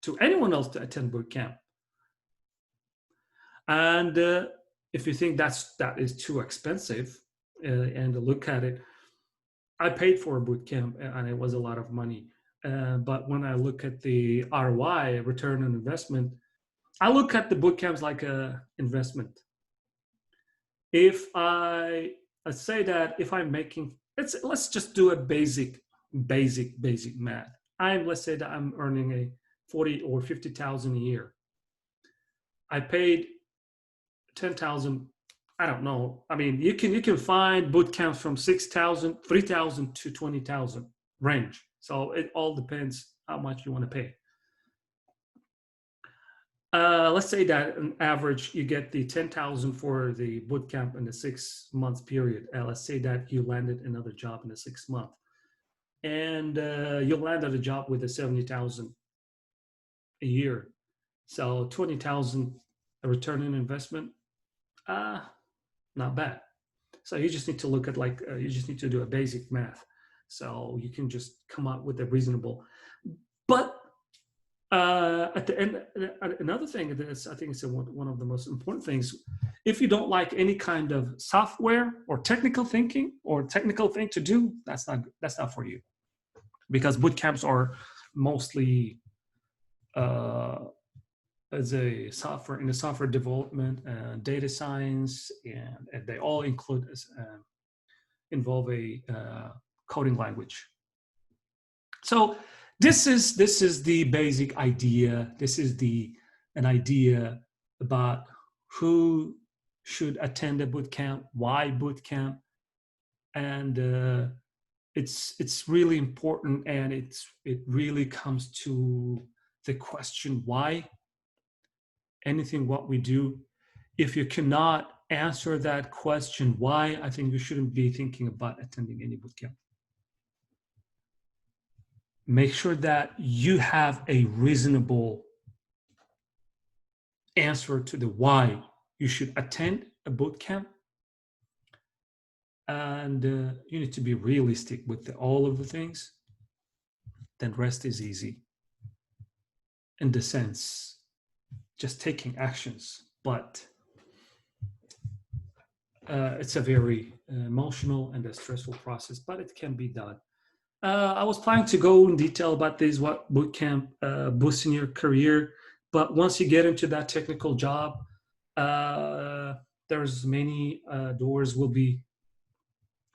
to anyone else to attend bootcamp. And if you think that is too expensive, and look at it, I paid for a bootcamp and it was a lot of money. But when I look at the ROI, return on investment, I look at the bootcamps like an investment. Let's say that if I'm making, let's just do a basic math. Let's say that I'm earning a 40 or 50,000 a year. I paid 10,000. I don't know. I mean, you can find boot camps from 6,000, 3,000 to 20,000 range. So it all depends how much you want to pay. Let's say that on average you get the 10,000 for the boot camp in the 6 months period. Let's say that you landed another job in the 6 month, and you landed a job with a 70,000 a year. So 20,000 a return in investment, not bad. So you just need to look at you just need to do a basic math. So you can just come up with a reasonable. But at the end, another thing is, I think it's one of the most important things. If you don't like any kind of software or technical thinking or technical thing to do, that's not for you, because boot camps are mostly as a software in the software development and data science, and they all involve a coding language. So this is the basic idea. This is an idea about who should attend a boot camp, why boot camp, and it's really important, and it really comes to the question why. Anything what we do, if you cannot answer that question why, I think you shouldn't be thinking about attending any boot camp. Make sure that you have a reasonable answer to the why you should attend a boot camp, and you need to be realistic with all of the things. Then rest is easy, in the sense just taking actions, but it's a very emotional and a stressful process, but it can be done. I was planning to go in detail about this, what bootcamp boosts in your career, but once you get into that technical job, there's many doors will be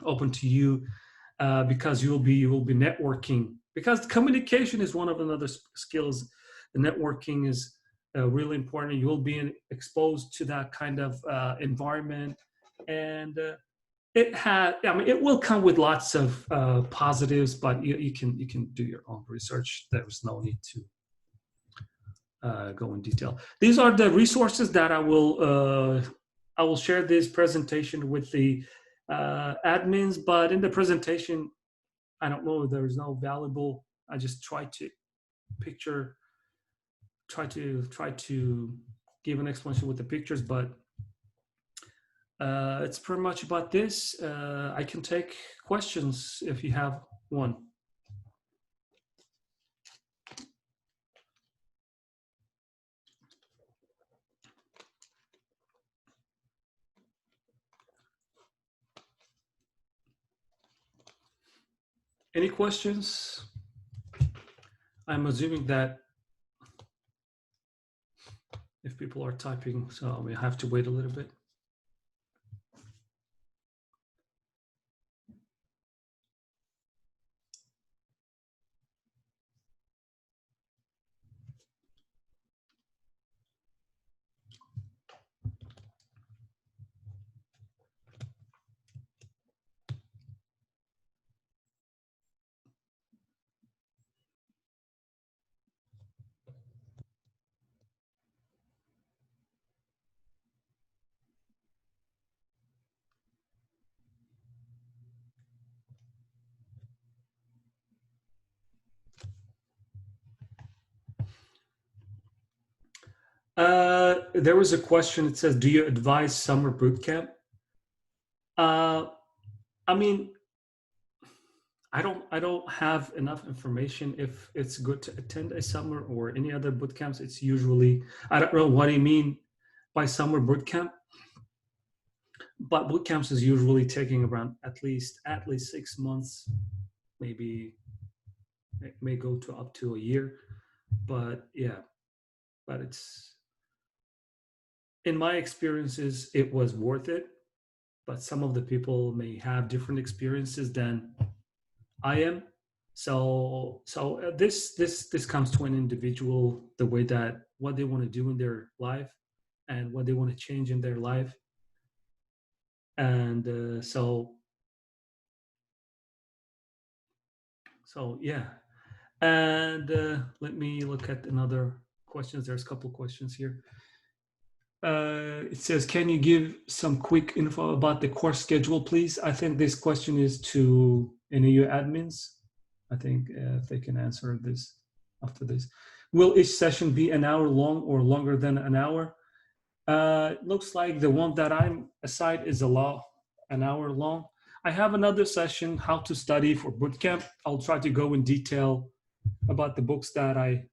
open to you, because you will be networking, because communication is one of another skills. The networking is really important. You'll be exposed to that kind of environment, and it will come with lots of positives, but you can do your own research. There's no need to go in detail. These are the resources that I will share this presentation with the admins, but in the presentation, I don't know, there's no valuable. I just try to give an explanation with the pictures, but it's pretty much about this. I can take questions if you have one. Any questions? I'm assuming that if people are typing, so we have to wait a little bit. There was a question. It says, "Do you advise summer boot camp?" I mean, I don't have enough information if it's good to attend a summer or any other boot camps. It's usually, I don't know what do you mean by summer boot camp, but boot camps is usually taking around at least 6 months, maybe it may go to up to a year, but yeah, but it's, in my experiences, it was worth it, but some of the people may have different experiences than I am. So this comes to an individual, the way that what they want to do in their life and what they want to change in their life, and so yeah. And let me look at another questions. There's a couple questions here. It says, "Can you give some quick info about the course schedule, please?" I think this question is to any of your admins. I think if they can answer this after this. Will each session be an hour long or longer than an hour? Looks like the one that I'm assigned is an hour long. I have another session, how to study for bootcamp. I'll try to go in detail about the books that I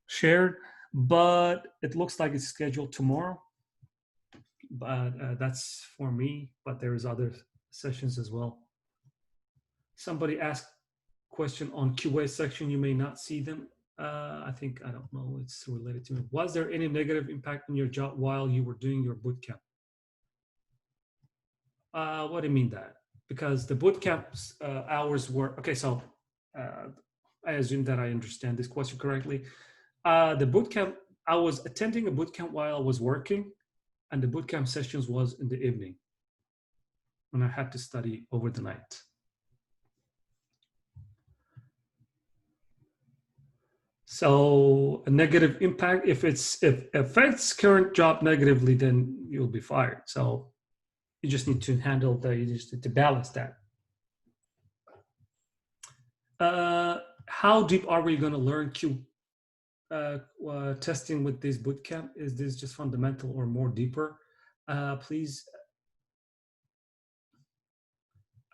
shared, but it looks like it's scheduled tomorrow. But that's for me, but there's other sessions as well. Somebody asked question on QA section. You may not see them. I think, I don't know, it's related to me. Was there any negative impact on your job while you were doing your bootcamp? What do you mean that? Because the bootcamp's hours were, okay, so I assume that I understand this question correctly. The bootcamp, I was attending a bootcamp while I was working, and the bootcamp sessions was in the evening when I had to study over the night. So a negative impact, if it affects current job negatively, then you'll be fired. So you just need to handle that. You just need to balance that. How deep are we going to learn testing with this bootcamp? Is this just fundamental or more deeper? Please.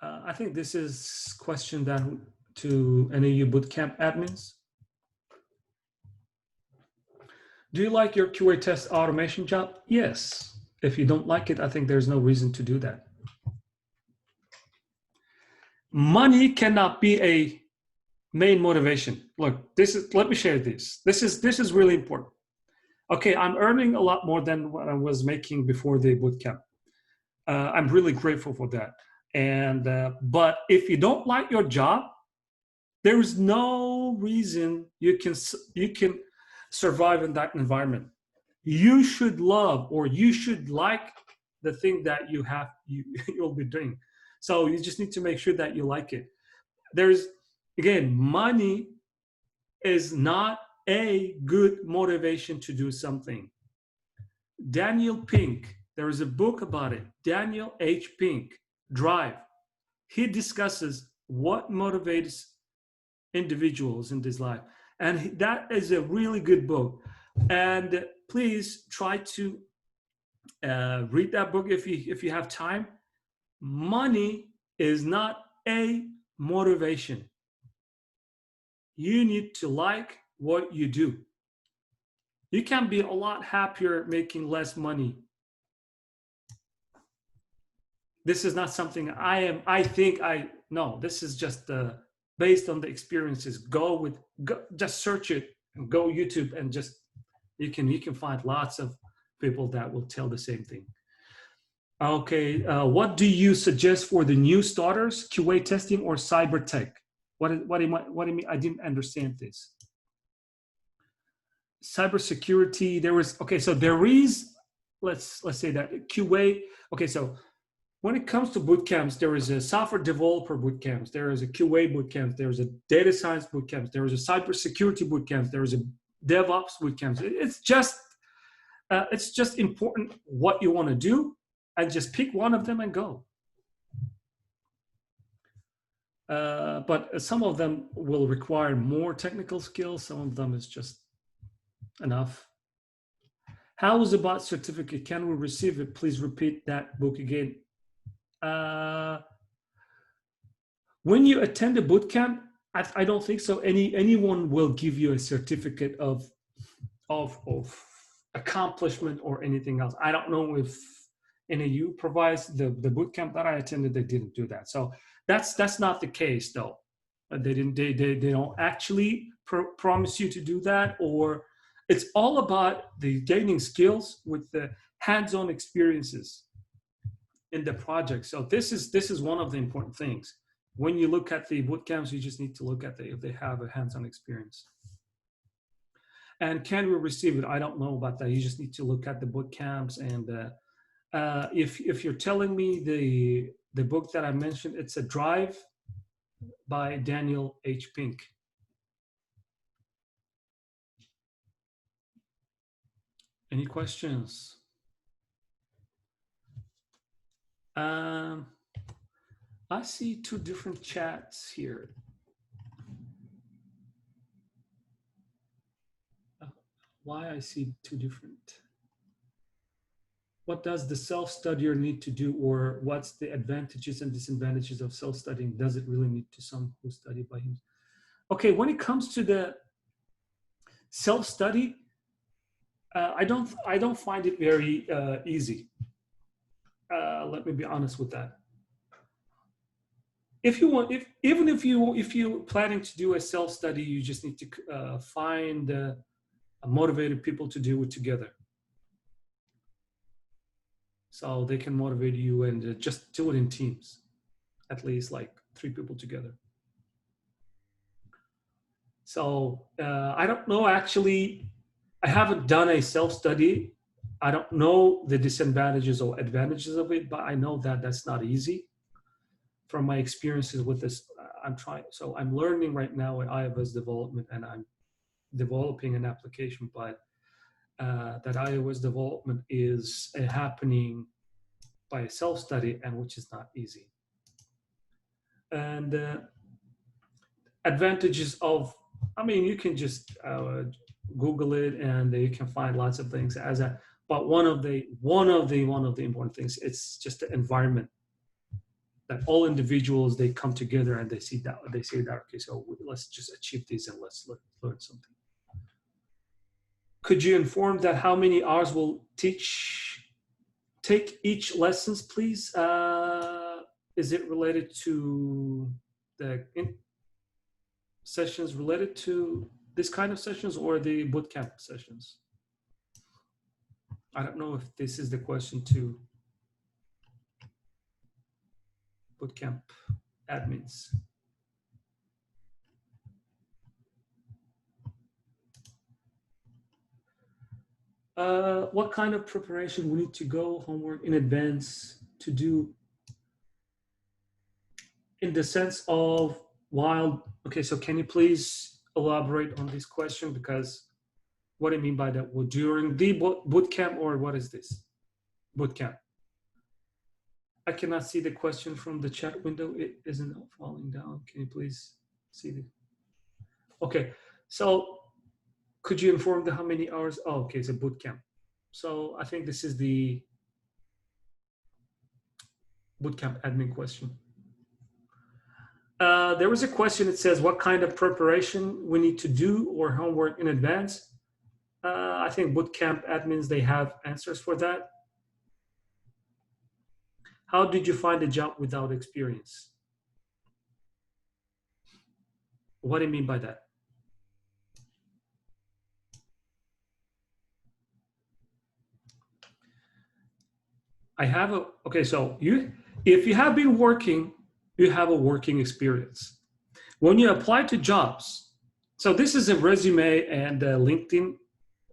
I think this is question down to any of you bootcamp admins. Do you like your QA test automation job? Yes. If you don't like it, I think there's no reason to do that. Money cannot be a main motivation. Look, let me share this. This is really important. Okay, I'm earning a lot more than what I was making before the bootcamp. I'm really grateful for that. And but if you don't like your job, there is no reason you can survive in that environment. You should love, or you should like, the thing that you'll be doing. So you just need to make sure that you like it. There's, again, money is not a good motivation to do something. Daniel Pink, there is a book about it. Daniel H. Pink, Drive. He discusses what motivates individuals in this life. And that is a really good book. And please try to read that book if you have time. Money is not a motivation. You need to like what you do. You can be a lot happier making less money. This is not something no, this is just based on the experiences. Just search it and go YouTube, and just you can find lots of people that will tell the same thing. Okay, what do you suggest for the new starters, QA testing or cyber tech? What do you mean? I didn't understand this. Cybersecurity, so there is, let's say that QA. Okay, so when it comes to bootcamps, there is a software developer bootcamps, there is a QA bootcamp, there is a data science bootcamp, there is a cybersecurity bootcamp, there is a DevOps bootcamp. It's just important what you want to do, and just pick one of them and go. But some of them will require more technical skills. Some of them is just enough. How is about certificate? Can we receive it? Please repeat that book again. When you attend a bootcamp, I don't think so. Anyone will give you a certificate of accomplishment or anything else. I don't know if NAU provides the bootcamp that I attended. They didn't do that. So that's not the case though. They don't actually promise you to do that, or it's all about the gaining skills with the hands-on experiences in the project. So this is one of the important things. When you look at the bootcamps, you just need to look at if they have a hands-on experience. And can we receive it? I don't know about that. You just need to look at the bootcamps. And if you're telling me the book that I mentioned, it's a Drive by Daniel H. Pink. Any questions? I see two different chats here. why I see two different. What does the self-studier need to do, or what's the advantages and disadvantages of self-studying? Does it really need to some who study by him? Okay, when it comes to the self-study, I don't find it very easy. Let me be honest with that. If you want, if you're planning to do a self-study, you just need to find motivated people to do it together, so they can motivate you, and just do it in teams, at least like 3 people together. So I don't know, actually. I haven't done a self-study. I don't know the disadvantages or advantages of it, but I know that that's not easy. From my experiences with this, I'm learning right now in iOS development, and I'm developing an application, but that iOS development is happening by self-study, and which is not easy. And advantages of, I mean, you can just Google it, and you can find lots of things but one of the important things, it's just the environment, that all individuals, they come together and they say that, okay, so let's just achieve this and let's learn something. Could you inform that how many hours will take each lessons, please? Is it related to the sessions related to this kind of sessions, or the bootcamp sessions? I don't know if this is the question to bootcamp admins. What kind of preparation we need to go homework in advance to do, in the sense of okay, so can you please elaborate on this question? Because what do you mean by that? Well, during the bootcamp, or what is this? Bootcamp. I cannot see the question from the chat window. It isn't falling down. Can you please see the? Okay, so could you inform how many hours? Oh, okay, it's a bootcamp. So I think this is the bootcamp admin question. There was a question that says, what kind of preparation we need to do or homework in advance? I think bootcamp admins, they have answers for that. How did you find a job without experience? What do you mean by that? Okay, so if you have been working, you have a working experience. When you apply to jobs, so this is a resume and a LinkedIn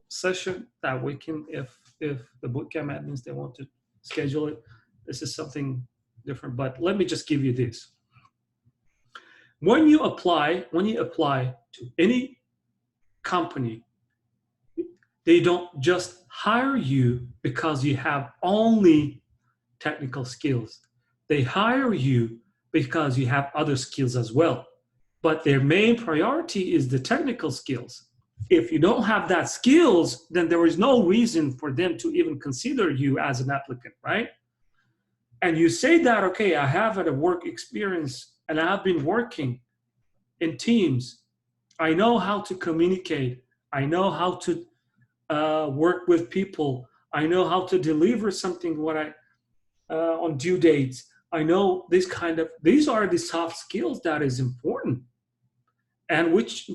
session that we can, if the bootcamp admins, they want to schedule it, this is something different, but let me just give you this. When you apply to any company, they don't just hire you because you have only technical skills. They hire you because you have other skills as well. But their main priority is the technical skills. If you don't have that skills, then there is no reason for them to even consider you as an applicant, right? And you say that, okay, I have a work experience and I've been working in teams. I know how to communicate. I know how to work with people. I know how to deliver something on due dates. I know these are the soft skills that is important, and which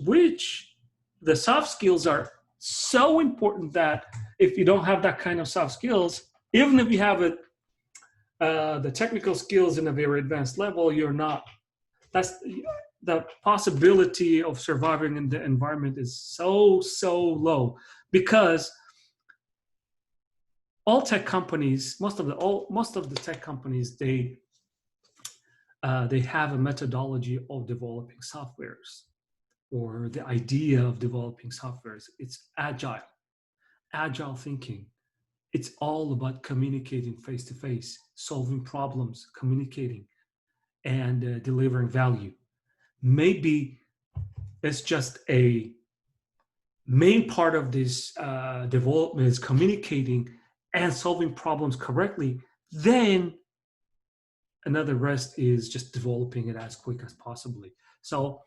the soft skills are so important that if you don't have that kind of soft skills, even if you have the technical skills in a very advanced level, you're not. That's the possibility of surviving in the environment is so low, because all tech companies, most of the tech companies, they have a methodology of developing softwares, or the idea of developing softwares. It's agile thinking. It's all about communicating face to face, solving problems, communicating, and delivering value. Maybe it's just a main part of this development is communicating and solving problems correctly, then another rest is just developing it as quick as possibly. So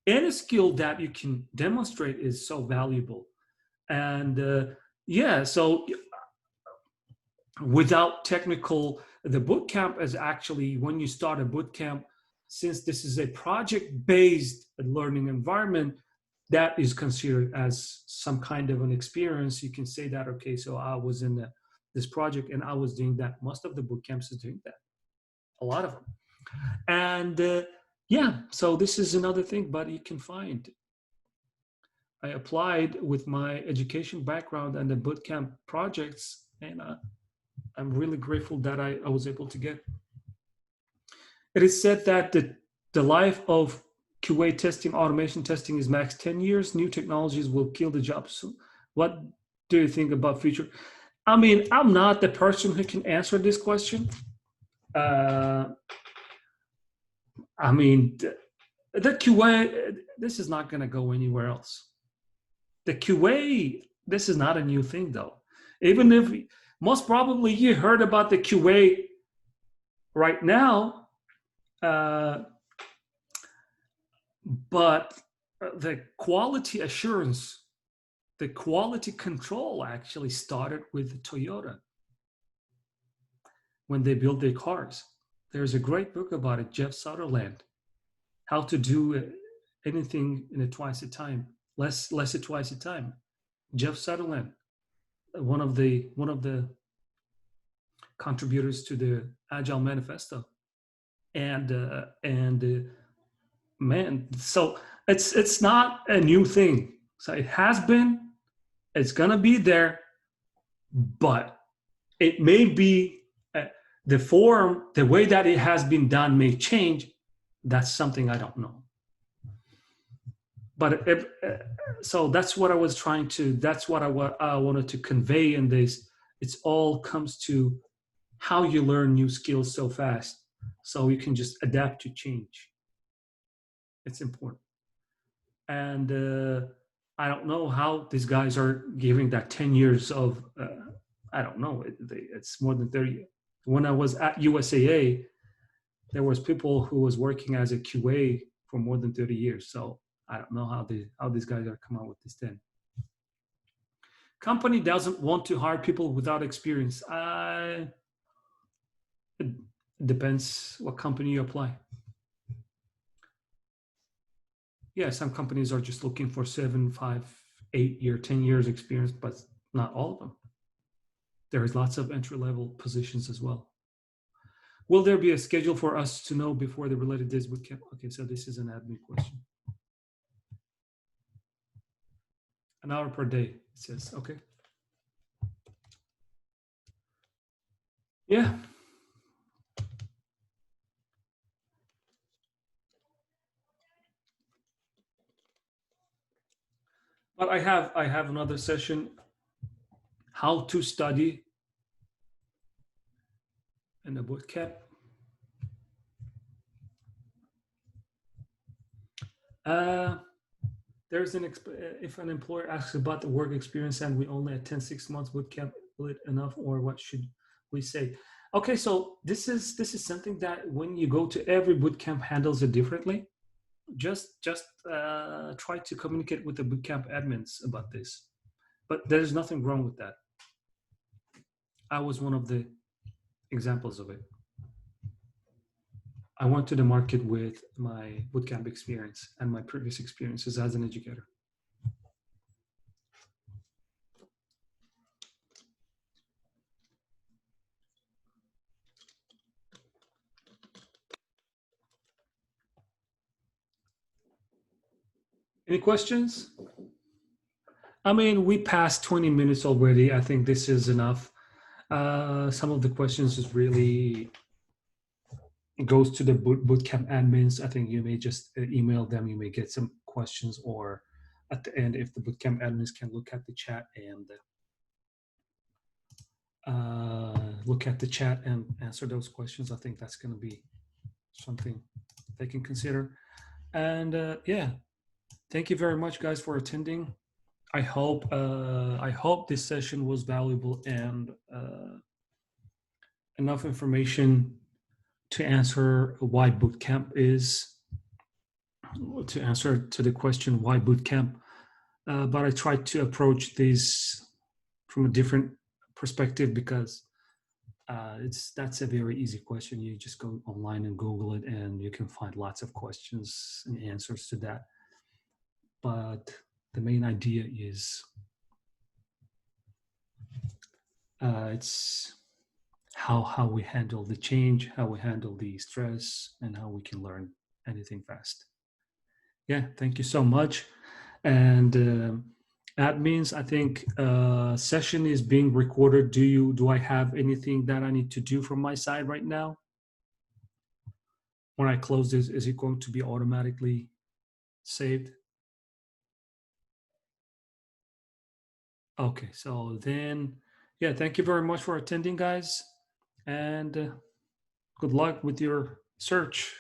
any skill that you can demonstrate is so valuable. And yeah, so without technical, the boot camp is actually, when you start a boot camp, since this is a project-based learning environment, that is considered as some kind of an experience. You can say that, okay, so I was in this project and I was doing that. Most of the boot camps is doing that, a lot of them. And yeah, so this is another thing, but you can find. I applied with my education background and the boot camp projects, and I'm really grateful that I was able to get. It is said that the life of QA testing, automation testing is max 10 years. New technologies will kill the job soon. What do you think about future? I mean, I'm not the person who can answer this question. I mean, the QA, this is not going to go anywhere else. The QA, this is not a new thing though. Even if most probably you heard about the QA right now, but the quality assurance, the quality control actually started with Toyota when they built their cars. There's a great book about it, Jeff Sutherland, how to do anything in a twice a time, less at twice a time. Jeff Sutherland, one of the contributors to the Agile Manifesto, and man, so it's not a new thing. So it has been, it's gonna be there, but it may be the form, the way that it has been done may change. That's something I don't know. But so that's what I was trying to. That's what I wanted to convey in this. It's all comes to how you learn new skills so fast, so you can just adapt to change. It's important. And I don't know how these guys are giving that 10 years of. I don't know. It's more than 30. When I was at USAA, there was people who was working as a QA for more than 30 years. So I don't know how these guys are come out with this 10. Company doesn't want to hire people without experience. It depends what company you apply. Yeah, some companies are just looking for 7, 5, 8 year, 10 years experience, but not all of them. There is lots of entry-level positions as well. Will there be a schedule for us to know before the related days bootcamp? Okay, so this is an admin question. An hour per day, it says, okay. Yeah. But I have another session, how to study in a bootcamp. There's if an employer asks about the work experience and we only attend 6 months bootcamp, will it enough, or what should we say? Okay, so this is something that when you go to every bootcamp handles it differently. Just try to communicate with the bootcamp admins about this. But there's nothing wrong with that. I was one of the examples of it. I went to the market with my bootcamp experience and my previous experiences as an educator. Any questions? I mean, we passed 20 minutes already. I think this is enough. Some of the questions is really goes to the bootcamp admins. I think you may just email them. You may get some questions, or at the end, if the bootcamp admins can look at the chat and answer those questions, I think that's going to be something they can consider. And yeah, thank you very much, guys, for attending. I hope this session was valuable and enough information to answer why bootcamp is, to answer to the question why bootcamp. But I tried to approach this from a different perspective because that's a very easy question. You just go online and Google it, and you can find lots of questions and answers to that. But the main idea is it's how we handle the change, how we handle the stress, and how we can learn anything fast. Yeah, thank you so much. And that means I think session is being recorded. Do I have anything that I need to do from my side right now? When I close this, is it going to be automatically saved? Okay, so then, yeah, thank you very much for attending, guys, and good luck with your search.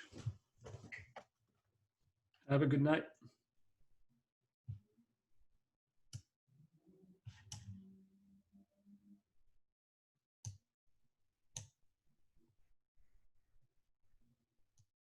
Have a good night.